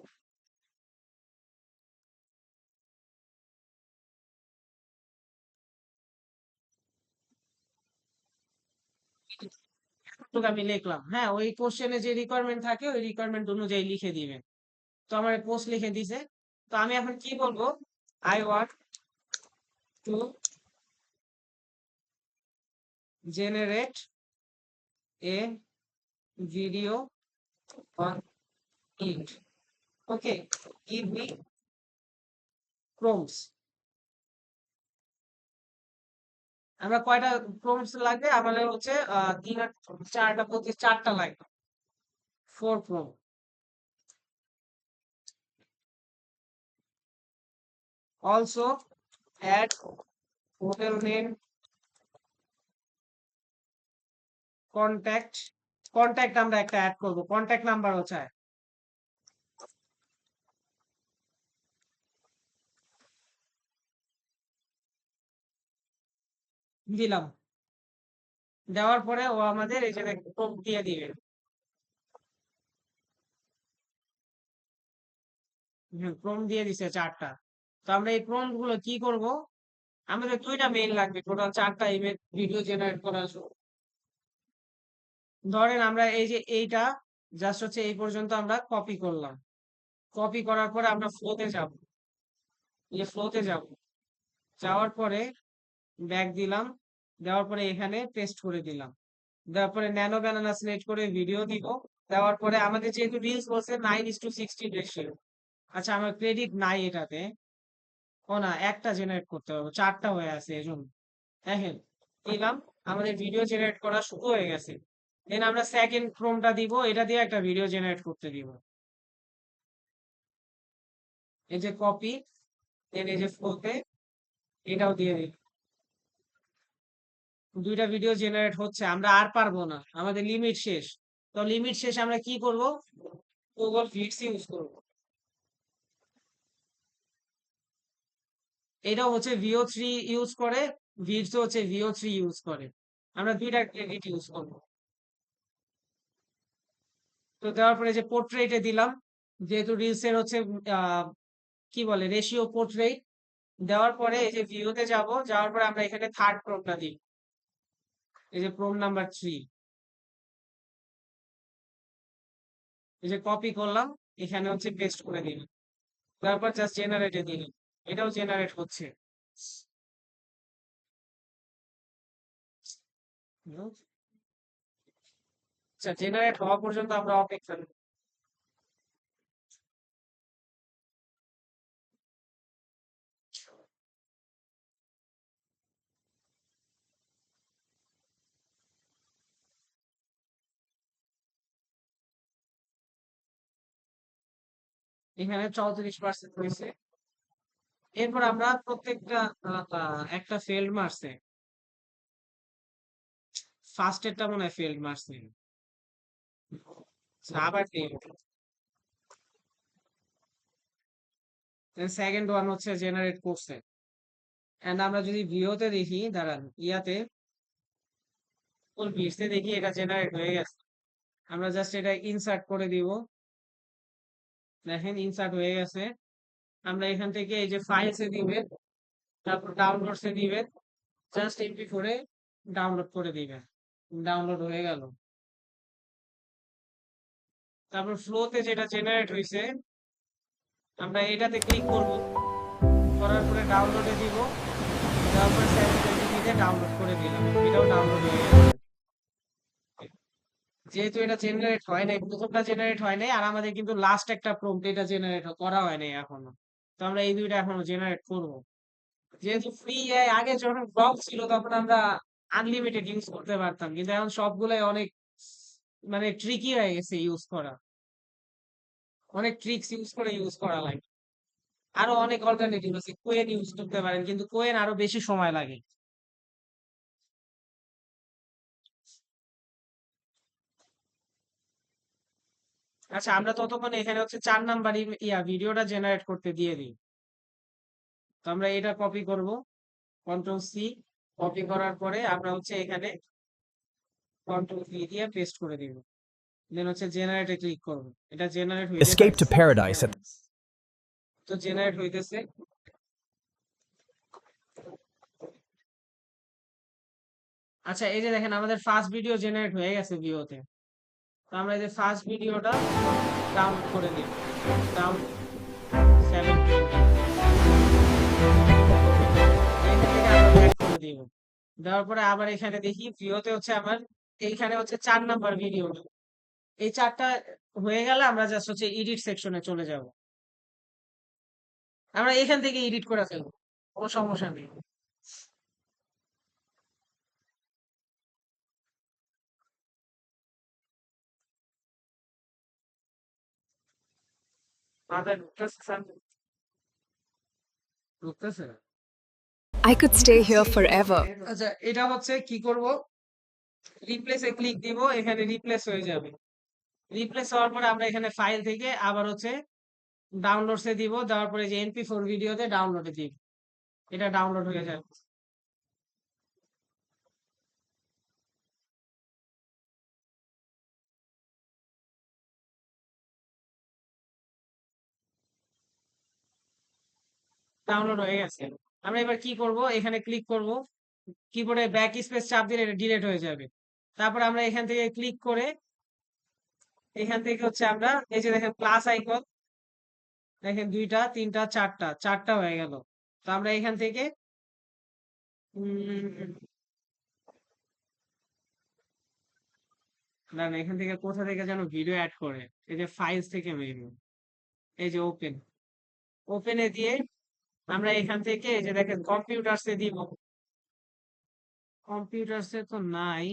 আমি লিখলাম, হ্যাঁ ওই কোশ্চেনে যে রিকোয়ারমেন্ট থাকে ওই রিকোয়ারমেন্ট অনুযায়ী লিখে দিবেন। তো আমার পোস্ট লিখে দিছে। তো আমি এখন কি বলবো, I want to generate A video on it, okay, give me prompts. আমরা কয়টা প্রম্পটস লাগবে আমাদের হচ্ছে তিন চারটা, প্রতি চারটা লাগবে, 4 prompt. Also add hotel name, contact, contact আমরা একটা অ্যাড করবো, কন্ট্যাক্ট নাম্বারও চাই, দিলাম। দেওয়ার পরে ও আমাদের এই যে প্রম্পট দিয়ে দিবে। প্রম্পট দিয়ে দিছে চারটা। তো আমরা এই প্রম্পট গুলো কি করব, আমাদের দুইটা মেইল লাগবে, টোটাল চারটা ইমেজ ভিডিও জেনারেট করার জন্য। ধরেন আমরা এই যে এইটা জাস্ট হচ্ছে এই পর্যন্ত আমরা কপি করলাম, কপি করার পরে আমরা ফ্লোতে যাব, এই ফ্লোতে যাব, যাওয়ার পরে ব্যাক দিলাম, দেওয়ার পরে এখানে পেস্ট করে দিলাম, দেওয়ার পরে ন্যানো ব্যানানা সিলেক্ট করে ভিডিও দিব, দেওয়ার পরে আমাদের যেহেতু রিলস বলছে 9:16 রেশিও, আচ্ছা আমার ক্রেডিট নাই এটাতে, ও না একটা জেনারেট করতে হবে, চারটা হয়ে আছে এজন্য। দেখেন দিলাম, আমাদের ভিডিও জেনারেট করা শুরু হয়ে গেছে। দেন আমরা সেকেন্ড ক্রোমটা দিব, এটা দিয়ে একটা ভিডিও জেনারেট করতে দিব, এই যে কপি, দেন এই যে ফ্লোতে এটাও দিয়ে দিই, দুইটা ভিডিও জেনারেট হচ্ছে, আমরা আর পারবো না, আমাদের লিমিট শেষ। তো লিমিট শেষ, আমরা কি করব, গুগল ফিটস ইউজ করব। এটাও হচ্ছে ভিও থ্রি ইউজ করে, ভিডসও হচ্ছে ভিও থ্রি ইউজ করে। আমরা দুইটা এডিট ইউজ করবো। তো দেওয়ার পরে যে পোর্ট্রেটে দিলাম, যেহেতু রিলস এর হচ্ছে আহ কি বলে রেশিও পোর্ট্রেট, দেওয়ার পরে এই যে ভিউতে যাব, যাওয়ার পরে আমরা এখানে থার্ড প্রোমটা দিই, এই যে প্রোম নাম্বার 3, এই যে কপি করলাম, এখানে হচ্ছে পেস্ট করে দিলাম, তারপর জাস্ট জেনারেটে দিলাম, এটাও জেনারেট হচ্ছে। আচ্ছা, জেনারেট হওয়া পর্যন্ত আমরা অপেক্ষা করব। এখানে 34% হয়েছে। এরপর আমরা প্রত্যেকটা একটা ফেল্ড মারছে, ফার্স্টেরটা মনে হয় ফেল্ড মারছে। আচ্ছা, আবার সেকেন্ড ওয়ান হচ্ছে জেনারেট করছে। এন্ড আমরা যদি ভিওতে দেখি, দাঁড়ান, ইয়াতে ফুল ভিউতে দেখি এটা জেনারেট হয়ে গেছে। আমরা জাস্ট এটা ইনসার্ট করে দিব, দেখেন ইনসার্ট হয়ে গেছে। আমরা এখান থেকে এই যে ফাইলসে দিবেন, তারপর ডাউনলোডসে দিবেন, জাস্ট MP4 এ ডাউনলোড করে দিবেন, ডাউনলোড হয়ে গেল। তারপর ফ্লোতে যেটা জেনারেট হয়েছে, আমরা এটাতে ক্লিক করব, করার পরে ডাউনলোডে দিব, তারপরে 720p ডাউনলোড করে দিলাম, এটাও ডাউনলোড হয়ে গেছে। যেহেতু এটা জেনারেট হয় নাই, প্রথমটা জেনারেট হয় নাই, আর আমাদের কিন্তু লাস্ট একটা প্রম্পট এটা জেনারেট করা হয় নাই এখনো। তো আমরা এই দুইটা এখনো জেনারেট করব। যেহেতু ফ্রি আগে যখন ফ্রক ছিল তখন আমরা আনলিমিটেড ইউজ করতে পারতাম, কিন্তু এখন সবগুলাই অনেক মানে ট্রিকি হয়ে গেছে ইউজ করা, অনেক ট্রিক্স ইউজ করে ইউজ করা লাগে। আরো অনেক অল্টারনেটিভ আছে, কোয়েন ইউজ করতে পারেন, কিন্তু কোয়েন আরো বেশি সময় লাগে। আচ্ছা, আমরা ততক্ষণ এখানে হচ্ছে 4 নাম্বার ভিডিওটা জেনারেট করতে দিয়ে দিই। তো আমরা এটা কপি করব, Ctrl+C, কপি করার পরে আমরা হচ্ছে এখানে Ctrl+V দিয়ে পেস্ট করে দিব, দেন হচ্ছে জেনারেটে ক্লিক করব, এটা জেনারেট হইতে Escape থাকবে। to Paradise at তো জেনারেট হইতেছে। আচ্ছা, এই যে দেখেন আমাদের ফার্স্ট ভিডিও জেনারেট হয়ে গেছে ভিওতে। তো আমরা এই যে ফার্স্ট ভিডিওটা ডাউনলোড করে দিই, ডাউন 720, এখান থেকে আমরা ব্যাক করে দিব। দেওয়ার পরে আবার এখানে দেখি ভিওতে হচ্ছে আমার এইখানে হচ্ছে 4 নাম্বার ভিডিও, এই চারটা হয়ে গেলে আমরা জাস্ট হচ্ছে এডিট সেকশনে চলে যাব, আমরা এখান থেকে এডিট করে ফেলবো, কোনো সমস্যা নেই। মাথায় ঢুকতেছে স্যার? ঢুকতেছে? I could stay here forever. আচ্ছা, এটা হচ্ছে কি করব, রিপ্লেসে ক্লিক দিব, এখানে রিপ্লেস হয়ে যাবে। রিপ্লেস হওয়ার পরে আমরা এখানে ফাইল থেকে আবার হচ্ছে ডাউনলোডসে দিব, দেওয়ার পরে যে MP4 ভিডিওতে ডাউনলোডে দিব, এটা ডাউনলোড হয়ে যাবে। ডাউনলোড হয়ে গেছে। আমরা এবার কি করব, এখানে ক্লিক করব, কিবোর্ডে ব্যাক স্পেস চাপ দিলে এটা ডিলিট হয়ে যাবে। তারপরে আমরা এখান থেকে ক্লিক করে এখান থেকে হচ্ছে আমরা এই যে দেখেন প্লাস আইকন, দেখেন 2টা 3টা 4টা, 4টা হয়ে গেল। তো আমরা এখান থেকে উম, না না, এখান থেকে কোথা থেকে যেন ভিডিও অ্যাড করে, এই যে ফাইলস থেকে মেবি, এই যে ওপেন, ওপেনে দিয়ে আমরা এখান থেকে এই যে দেখেন কম্পিউটারসে দিব, কম্পিউটারসে তো নাই।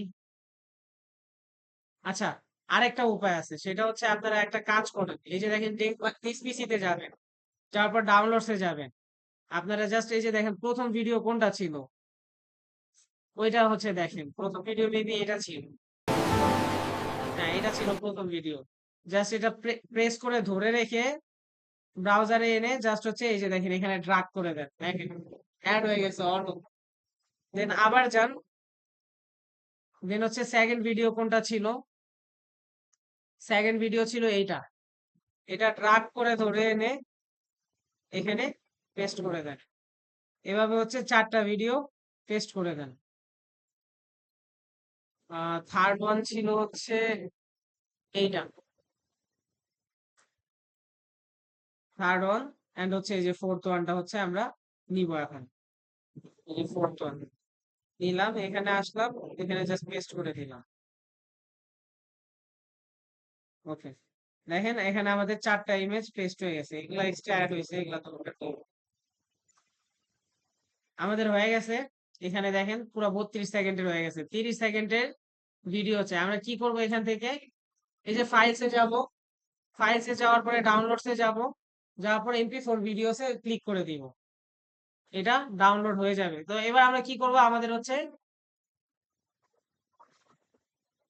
আচ্ছা, আরেকটা উপায় আছে, সেটা হচ্ছে আপনারা একটা কাজ করেন, এই যে দেখেন পিসিতে যাবেন, যাওয়ার পর ডাউনলোডসে যাবেন, আপনারা জাস্ট এই যে দেখেন প্রথম ভিডিও কোনটা ছিল, ওইটা হচ্ছে দেখেন প্রথম ভিডিও মেবি এটা ছিল, হ্যাঁ এটা ছিল প্রথম ভিডিও। জাস্ট এটা প্রেস করে ধরে রেখে ব্রাউজারে এনে জাস্ট হচ্ছে এই যে দেখেন এখানে ড্রাগ করে দেন, দেখেন অ্যাড হয়ে গেছে অটো। দেন আবার যান, দেন হচ্ছে সেকেন্ড ভিডিও কোনটা ছিল, সেকেন্ড ভিডিও ছিল এইটা, এটা ড্রাগ করে ধরে এনে এখানে পেস্ট করে দেন। এভাবে হচ্ছে 4টা ভিডিও পেস্ট করে দেন। থার্ড ওয়ান ছিল হচ্ছে এইটা, থার্ড ওয়ান, এন্ড হচ্ছে এই যে ফোর্থ ওয়ানটা হচ্ছে আমরা নিব এখন। এই যে ফোর্থ ওয়ান নিলাম, এখানে আসলাম, এখানে জাস্ট পেস্ট করে দিলাম। ওকে, দেখেন এখানে আমাদের 4টা ইমেজ পেস্ট হয়ে গেছে, এগুলা এক্সট্রা অ্যাড হয়েছে, এগুলা তো আমাদের হয়ে গেছে। এখানে দেখেন পুরো 32 সেকেন্ডের হয়ে গেছে, 30 সেকেন্ডের ভিডিও চাই। আমরা কি করব, এখান থেকে এই যে ফাইলসে যাব, ফাইলসে যাওয়ার পরে ডাউনলোডসে যাব, যাওয়ার পরে MP4 ভিডিওসে ক্লিক করে দিব, এটা ডাউনলোড হয়ে যাবে। তো এবার আমরা কি করব, আমাদের হচ্ছে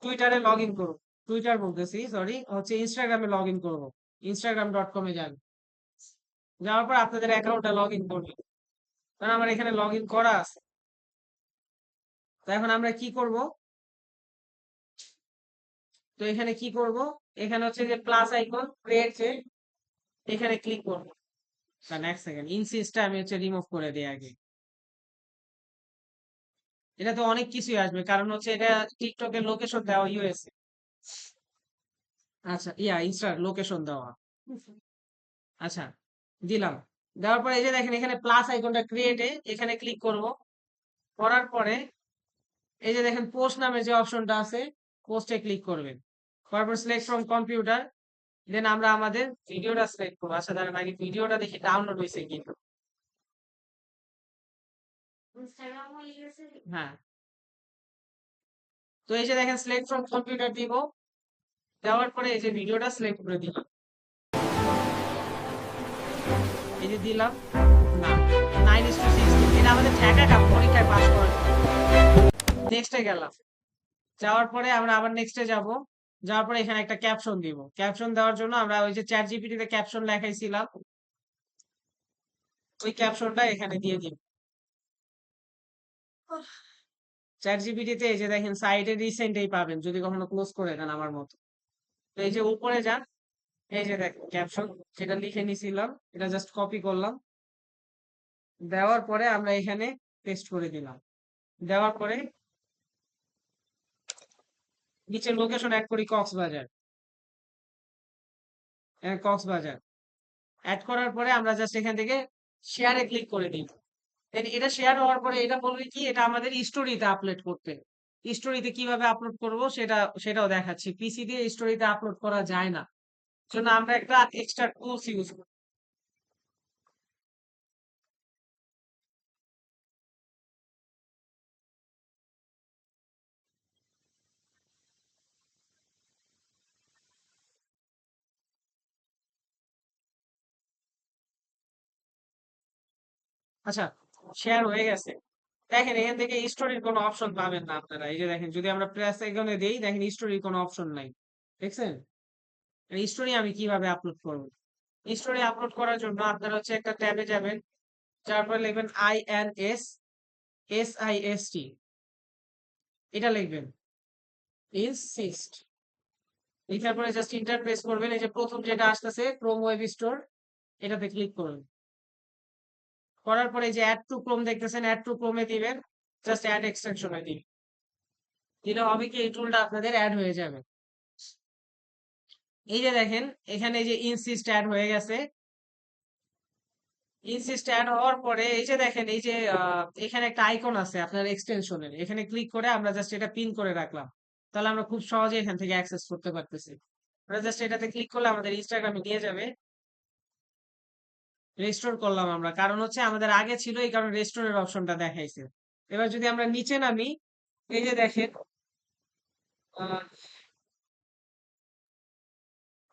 টুইটারে লগ ইন করবো, টুইটার বলতেছি সরি, হচ্ছে ইনস্টাগ্রামে লগ ইন করবো, instagram.com-এ যাবেন, যাওয়ার পর আপনাদের অ্যাকাউন্টটা লগ ইন করবেন, কারণ আমার এখানে লগ ইন করা আছে। তো এখন আমরা কি করব, তো এখানে কি করব, এখানে হচ্ছে যে প্লাস আইকন রয়েছে, এখানে ক্লিক করব। কারণ এক সেকেন্ড ইনসিস্টটা আমি হচ্ছে রিমুভ করে দিই আগে, এটা তো অনেক কিছুই আসবে, কারণ হচ্ছে এটা টিকটকের লোকেশন দেওয়া ইউএসএ, আচ্ছা ইনস্টার লোকেশন দেওয়া, আচ্ছা দিলাম। দেওয়ার পরে এই যে দেখেন এখানে প্লাস আইকনটা ক্রিয়েটে এখানে ক্লিক করব, করার পরে এই যে দেখেন পোস্ট নামে যে অপশনটা আছে, পোস্টে ক্লিক করবেন, করার পর সিলেক্ট ফ্রম কম্পিউটার, দেন আমরা আমাদের ভিডিওটা সিলেক্ট করবো। আচ্ছা দাঁড়ান আগে ভিডিওটা দেখি ডাউনলোড হয়েছে কি। হ্যাঁ, তো এই যে দেখেন সিলেক্ট ফ্রম কম্পিউটার দিব, দেওয়ার পরে এই যে ভিডিওটা সিলেক্ট করে দিলাম, এই যে দিলাম, না 9:16, এটা আমাদের ঠেকাটা পরীক্ষায় পাস করার। নেক্সটে গেলাম, যাওয়ার পরে আমরা আবার নেক্সটে যাব, যাওয়ার পরে এখানে একটা ক্যাপশন দিব, ক্যাপশন দেওয়ার জন্য আমরা ওই যে চ্যাট জিপিটিতে ক্যাপশন লেখাইছিলাম, ওই ক্যাপশনটা এখানে দিয়ে দিব। চ্যাট জিপিটিতে এই যে দেখেন সাইডে রিসেন্টেই পাবেন যদি কখনো ক্লোজ করে দেন আমার মতো। তো এই যে উপরে যান, এই যে দেখেন ক্যাপশন, সেটা লিখে নিছিলাম, এটা জাস্ট কপি করলাম, দেওয়ার পরে আমরা এখানে পেস্ট করে দিলাম, দেওয়ার পরে নিচে লোকেশন অ্যাড করি কক্সবাজার, কক্সবাজার অ্যাড করার পরে আমরা জাস্ট এখান থেকে শেয়ারে ক্লিক করে দিই। এটা শেয়ার হওয়ার পরে এটা বলবে কি, এটা আমাদের স্টোরিতে আপলোড করতে। স্টোরিতে কিভাবে আপলোড করব সেটাও দেখাচ্ছি। পিসি দিয়ে স্টোরিতে আপলোড করা যায় না, জন্য আমরা একটা এক্সট্রা টুলস ইউজ করি। আচ্ছা, শেয়ার হয়ে গেছে। দেখেন এখান থেকে স্টোরির কোনো অপশন পাবেন না আপনারা, এই যে দেখেন যদি আমরা প্রেস আইকনে দেই, দেখেন স্টোরির কোনো অপশন নাই, দেখছেন? স্টোরি আমি কিভাবে আপলোড করব, স্টোরি আপলোড করার জন্য আপনারা হচ্ছে একটা ট্যাবে যাবেন, যার পরে লিখবেন INSSIST, এটা লিখবেন, ইনসিস্ট, লেখার পরে জাস্ট ইন্টার প্রেস করবেন, এই যে প্রথম যেটা আসতেছে ক্রোম ওয়েব স্টোর, এটাতে ক্লিক করবেন, করার পরে এই যে অ্যাড টু ক্রোম দেখতেছেন, অ্যাড টু ক্রোমে দিবেন, জাস্ট অ্যাড এক্সটেনশনে দিন, দিলে হবে কি এই টুলটা আপনাদের অ্যাড হয়ে যাবে। এই যে দেখেন এখানে এই যে ইনসিস্ট অ্যাড হয়ে গেছে, ইনসিস্ট অ্যাড হওয়ার পরে এই যে দেখেন এই যে এখানে একটা আইকন আছে আপনার এক্সটেনশনের, এখানে ক্লিক করে আমরা জাস্ট এটা পিন করে রাখলাম, তাহলে আমরা খুব সহজে এখান থেকে অ্যাক্সেস করতে পারতেছি। আমরা জাস্ট এটাতে ক্লিক করলে আমাদের ইনস্টাগ্রামে নিয়ে যাবে, রেস্টোর করলাম আমরা, কারণ হচ্ছে আমাদের আগে ছিল এই কারণে রেস্টোরের অপশনটা দেখাইছে। এবার যদি আমরা নিচে নামি, এই যে দেখেন আহ,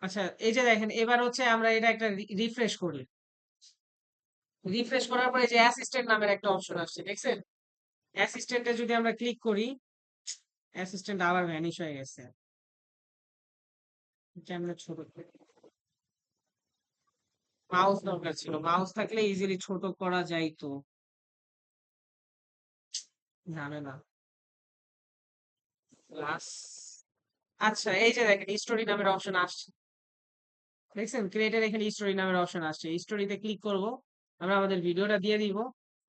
আচ্ছা এই যে দেখেন এবার হচ্ছে আমরা এটা একটা রিফ্রেশ করি, রিফ্রেশ করার পরে যে অ্যাসিস্ট্যান্ট নামের একটা অপশন আসছে দেখছেন, অ্যাসিস্ট্যান্টে যদি আমরা ক্লিক করি, অ্যাসিস্ট্যান্ট আবার ভ্যানিশ হয়ে গেছে, ক্যামেরা ছোট, মাউস দরকার ছিল, মাউস থাকলে ইজিলি ছোট করা যাইতো, জানে না। প্লাস। আচ্ছা, এই যে দেখেন স্টোরি নামের অপশন আসছে। দেখছেন? ক্রিয়েটর এখানে স্টোরি নামের অপশন আসছে। স্টোরিতে ক্লিক করব। আমরা আমাদের ভিডিওটা দিয়ে দিব।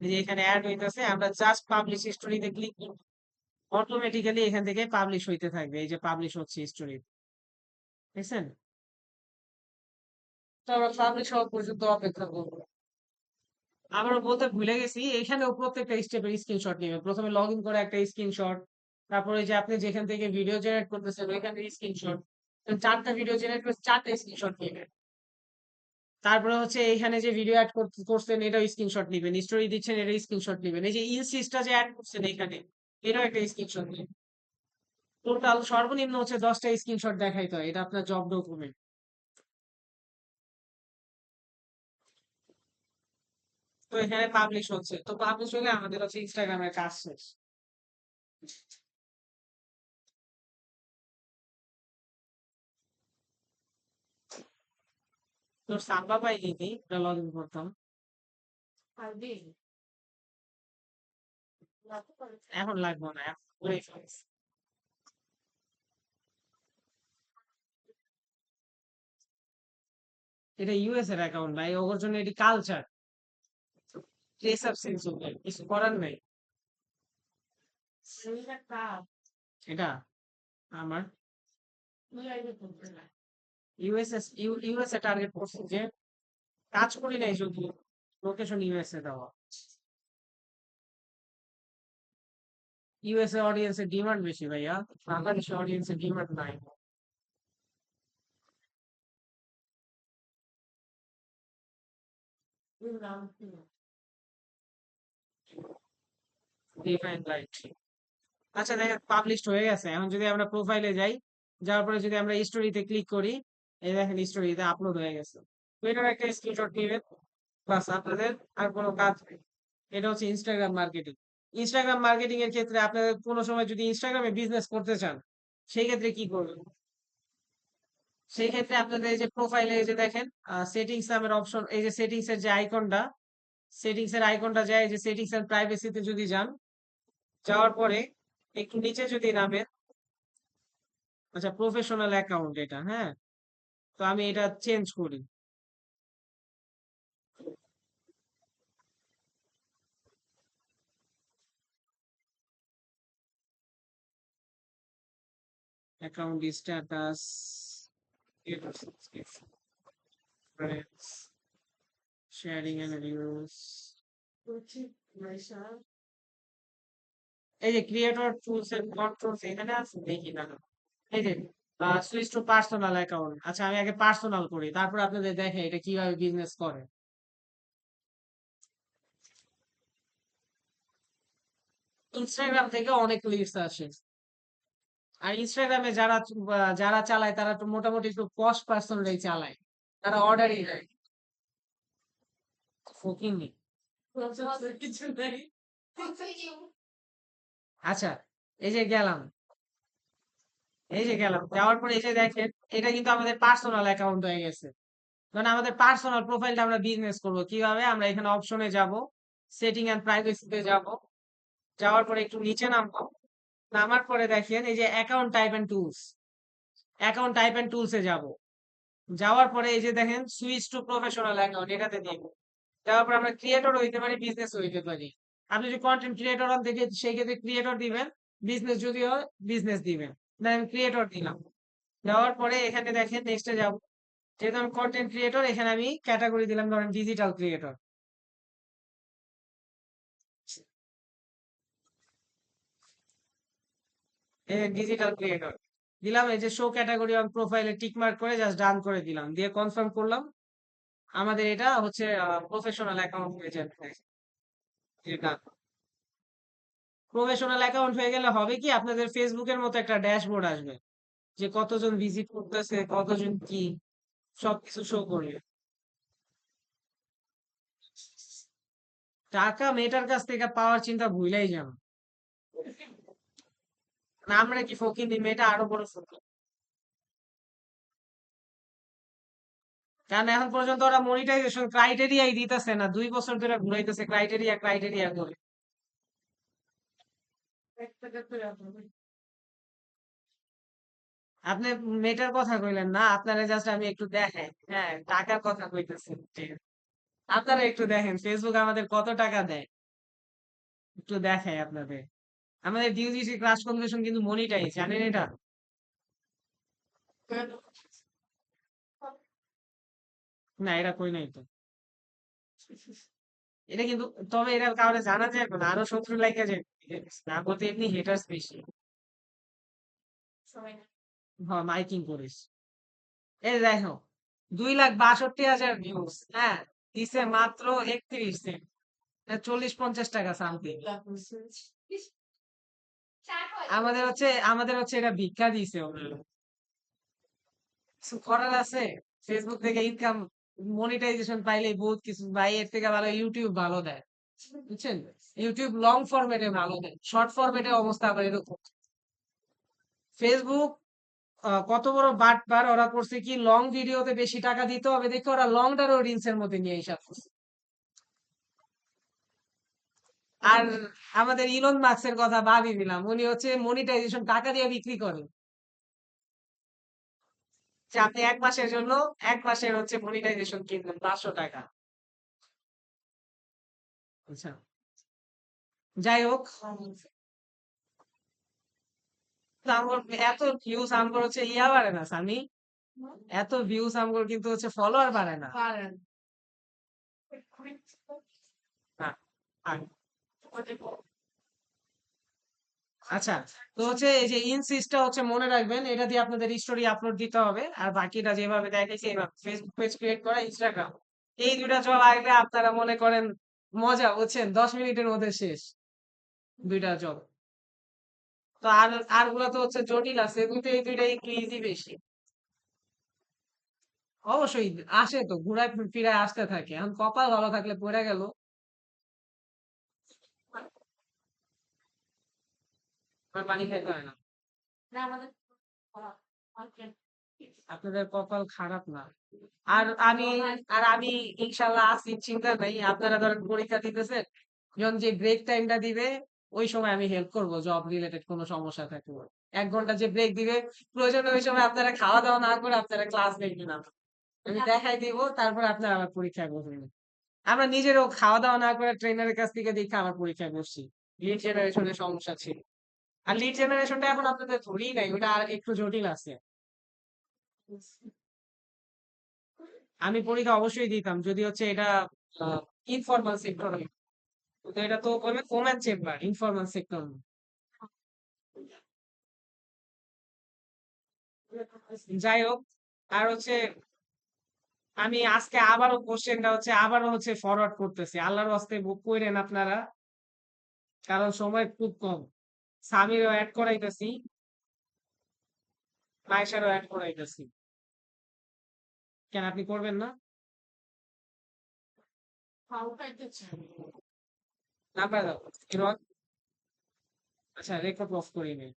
এই যে এখানে এড হইতেছে। আমরা জাস্ট পাবলিশ স্টোরিতে ক্লিক করব। অটোমেটিক্যালি এখান থেকে পাবলিশ হইতে থাকবে। এই যে পাবলিশ হচ্ছে স্টোরি। দেখছেন? তো আমরা পাবলিশ হওয়া পর্যন্ত অপেক্ষা করব। আবারও বলতে ভুলে গেছি, এখানেও প্রত্যেকটা স্টেপের স্ক্রিনশট নিবে। প্রথমে লগ ইন করে একটা স্ক্রিনশট, তারপরে যে আপনি যেখান থেকে ভিডিও জেনারেট করতেছেন ওইখানে স্ক্রিনশট, 4টা ভিডিও জেনারেট করে 4টা স্ক্রিনশট নিবে। তারপরে হচ্ছে এইখানে যে ভিডিও অ্যাড করছেন এটাও স্ক্রিনশট নিবেন, স্টোরি দিচ্ছেন এটা স্ক্রিনশট নিবেন, এই যে ইনস্টিসটা যে অ্যাড করছেন এখানে এটাও একটা স্ক্রিনশট নিবেন। টোটাল সর্বনিম্ন হচ্ছে 10টা স্ক্রিনশট দেখাইতে হয়, এটা আপনার জব ডকুমেন্ট। তো এখানে পাবলিশ হচ্ছে, তো পাবলিশ হলে আমাদের হচ্ছে ইনস্টাগ্রামের কাজ শেষ। তোর সাম্বা পাই দিতি লগ ইন করতাম। এখন লাগবে না, এখন করেই ফেলছি। এটা ইউএস এর অ্যাকাউন্ট ভাই, ওর জন্য এটি কালচার। ট্রেস অ্যাবসেন্স হবে, কিছু করার নাই। এটা আমার ইউএসএ টার্গেট করছে যে কাজ করি নাই শুধু, লোকেশন ইউএসএ দেওয়া। ইউএসএ অডিয়েন্সের ডিমান্ড বেশি ভাইয়া, বাংলাদেশের অডিয়েন্সের ডিমান্ড নাই। Define light. আচ্ছা দেখেন পাবলিশড হয়ে গেছে। এখন যদি আমরা প্রোফাইলে যাই, যাওয়ার পরে যদি আমরা স্টোরিতে ক্লিক করি, এই দেখেন স্টোরিতে আপলোড হয়ে গেছে। তো এটার একটা স্ক্রিনশট নিবেন, বাস আপনাদের আর কোনো কাজ নেই। এটা হচ্ছে ইনস্টাগ্রাম মার্কেটিং। ইনস্টাগ্রাম মার্কেটিং এর ক্ষেত্রে আপনাদের কোনো সময় যদি ইনস্টাগ্রামে বিজনেস করতে চান, সেই ক্ষেত্রে কি করবেন? সেই ক্ষেত্রে আপনাদের এই যে প্রোফাইলে এই যে দেখেন সেটিংস নামের অপশন, এই যে সেটিংস এর যে আইকনটা, সেটিংস এর আইকনটা যায়, এই যে সেটিংস এন্ড প্রাইভেসিতে যদি যান, যাওয়ার পরে একটু নিচে যদি নামেন, আচ্ছা প্রফেশনাল অ্যাকাউন্ট এটা, হ্যাঁ, তো আমি এটা চেঞ্জ করি। Account status, friends, sharing and reviews. এই যে ক্রিয়েটর টুলস এন্ড কন্ট্রোলস এখানে আছে দেখি না। এই যে সুইচ টু পার্সোনাল অ্যাকাউন্ট, আচ্ছা আমি আগে পার্সোনাল করি, তারপর আপনাদের দেখে এটা কিভাবে বিজনেস করে। ইনস্টাগ্রাম থেকে অনেক লিডস আসে, আর ইনস্টাগ্রামে যারা চালায় তারা তো মোটামুটি একটু পশ পার্সনরাই চালায়, তারা অর্ডারই দেয়। ফকিন্নি। কিছু নেই। আচ্ছা, এই যে গেলাম, যাওয়ার পরে এই যে দেখেন এটা কিন্তু আমাদের পার্সোনাল অ্যাকাউন্ট হয়ে গেছে। মানে আমাদের পার্সোনাল প্রোফাইলটা আমরা বিজনেস করব কিভাবে? আমরা এখানে অপশনে যাব, সেটিং এন্ড প্রাইভেসিতে যাব, যাওয়ার পরে একটু নিচে নামবো। নামার পরে দেখেন এই যে account type and tools, account type and টুলসে যাব। যাওয়ার পরে এই যে দেখেন সুইচ টু প্রফেশনাল অ্যাকাউন্ট এটাতে দিব। যাওয়ার পর আমরা ক্রিয়েটর হইতে পারি, বিজনেস হইতে পারি। আপনি যদি কন্টেন্ট ক্রিয়েটর হন থেকে সেই ক্ষেত্রে ক্রিয়েটর দিবেন, বিজনেস যদি হয় বিজনেস দিবেন। না আমি ক্রিয়েটর দিলাম। দেওয়ার পরে এখানে দেখেন নেক্সটে যাব। যেহেতু আমি কন্টেন্ট ক্রিয়েটর, এখানে আমি ক্যাটাগরি দিলাম ধরেন ডিজিটাল ক্রিয়েটর। ডিজিটাল ক্রিয়েটর দিলাম, এই যে শো ক্যাটাগরি অন প্রোফাইলে টিক মার্ক করে জাস্ট ডান করে দিলাম, দিয়ে কনফার্ম করলাম। আমাদের এটা হচ্ছে প্রফেশনাল অ্যাকাউন্ট হয়ে যাবে। এটা প্রফেশনাল অ্যাকাউন্ট হয়ে গেলে হবে কি, আপনাদের ফেসবুকের মতো একটা ড্যাশবোর্ড আসবে, যে কতজন ভিজিট করতেছে, কতজন কি, সবকিছু শো করবে। টাকা মেয়েটার কাছ থেকে পাওয়ার চিন্তা ভুলাই যান। না আমরা কি ফকিন্নি, মেয়েটা আরো বড় ফকির। কারণ এখন পর্যন্ত ওরা মনিটাইজেশন ক্রাইটেরিয়াই দিতেছে না, 2 বছর ধরে ঘুরাইতেছে ক্রাইটেরিয়া ক্রাইটেরিয়া করে। আপনি মেয়েটার কথা কইলেন না, আপনারা জাস্ট আমি একটু দেখাই। হ্যাঁ, টাকার কথা কইতেছি। ঠিক আছে। আপনারা একটু দেখেন ফেসবুক আমাদের কত টাকা দেয়। একটু দেখাই আপনাদের। আমাদের ইউজিসি ক্লাস কনভেনশন কিন্তু মনিটাইজ, জানেন এটা? না, এটা কই নাই তো। এটা কিন্তু, তবে এটা কাউরে জানা যায় না, আরো শত্রু লাইগা যায়। না বলতে এমনি হেটার্স বেশি। হ্যাঁ, মাইকিং করিস। এই দেখো, 2,62,000 ভিউজ। হ্যাঁ, দিছে মাত্র 31 সেন্ট। 40-50 টাকা সামথিং। আমাদের হচ্ছে এটা ভিক্ষা দিছে ওরা। কিছু করার আছে? ফেসবুক থেকে ইনকাম, মনিটাইজেশন পাইলে বহুত কিছু ভাই, এর থেকে ভালো ইউটিউব ভালো দেয়। বুঝছেন? ইউটিউব লং ফরম্যাটে ভালো দেয়, শর্ট ফরম্যাটে অবস্থা আবার এরকম। ফেসবুক কত বড় বাটপার, ওরা করছে কি, লং ভিডিওতে বেশি টাকা দিতে হবে দেখে ওরা লংটারও রিলস এর মধ্যে নিয়ে হিসাব করছে। আর আমাদের ইলন মাস্কের কথা বাদই দিলাম, উনি হচ্ছে মনিটাইজেশন টাকা দিয়ে বিক্রি করেন। যে আপনি 1 মাসের জন্য, 1 মাসের হচ্ছে মনিটাইজেশন কিনবেন 500 টাকা। আচ্ছা, যাই হোক, তো আমার এত ভিউজ আমগর হচ্ছে ইয়া বাড়ে না সানি, এত ভিউজ আমগর কিন্তু হচ্ছে ফলোয়ার বাড়ে না। না, আর- আচ্ছা, তো হচ্ছে এই যে ইনসিসটা হচ্ছে মনে রাখবেন, এটা দিয়ে আপনাদের স্টোরি আপলোড দিতে হবে, আর বাকিটা যেভাবে দেখাইছি এইভাবে ফেসবুক পেজ ক্রিয়েট করা, ইনস্টাগ্রাম, এই দুইটা জব আসলে আপনারা মনে করেন মজা, বুঝছেন, 10 মিনিটের মধ্যে শেষ দুইটা জব। তো আর গুলা তো হচ্ছে জটিল আছে, কিন্তু এই দুইটা একটু ইজি বেশি। অবশ্যই আসে তো, ঘুরায় ফিরায় আসতে থাকে, এখন কপাল ভালো থাকলে পড়ে গেল। আর পানি খাইতে হয় না। আপনাদের কপাল খারাপ না। আর আমি আর আমি ইনশাল্লাহ আছি, চিন্তা নাই। আপনারা ধরেন পরীক্ষা দিতেছেন, যখন যে ব্রেক টাইমটা দিবে, ওই সময় আমি হেল্প করব, জব রিলেটেড কোনো সমস্যা থাকলে। 1 ঘন্টা যে ব্রেক দিবে, প্রয়োজনে ওই সময় আপনারা খাওয়া দাওয়া না করে আপনারা ক্লাস দেখবেন না, আমি দেখাই দিব, তারপর আপনারা আবার পরীক্ষায় বসবেন। আমরা নিজেরও খাওয়া দাওয়া না করে ট্রেনারের কাছ থেকে দেখে আমার পরীক্ষায় বসছি। লিড জেনারেশনের সমস্যা ছিল। আর লিড জেনারেশনটা এখন আপনাদের ধরেই নাই, ওটা আর একটু জটিল আছে। আমি পরীক্ষা অবশ্যই দিতাম যদি হচ্ছে এটা ইনফরমাল সেক্টর হয়। তো এটা তো বলবে কমেন্ট চেম্বার, ইনফরমাল সেক্টর। যাই হোক, আর হচ্ছে আমি আজকে আবারও কোশ্চেনটা হচ্ছে আবারও হচ্ছে ফরওয়ার্ড করতেছি, আল্লাহর ওয়াস্তে বুক কইরেন আপনারা, কারণ সময় খুব কম। সামিরও অ্যাড করাইতেছি, মাইশারও অ্যাড করাইতেছি। কেন আপনি করবেন না? নাম্বার দাও। আচ্ছা, রেকর্ড অফ করিনি।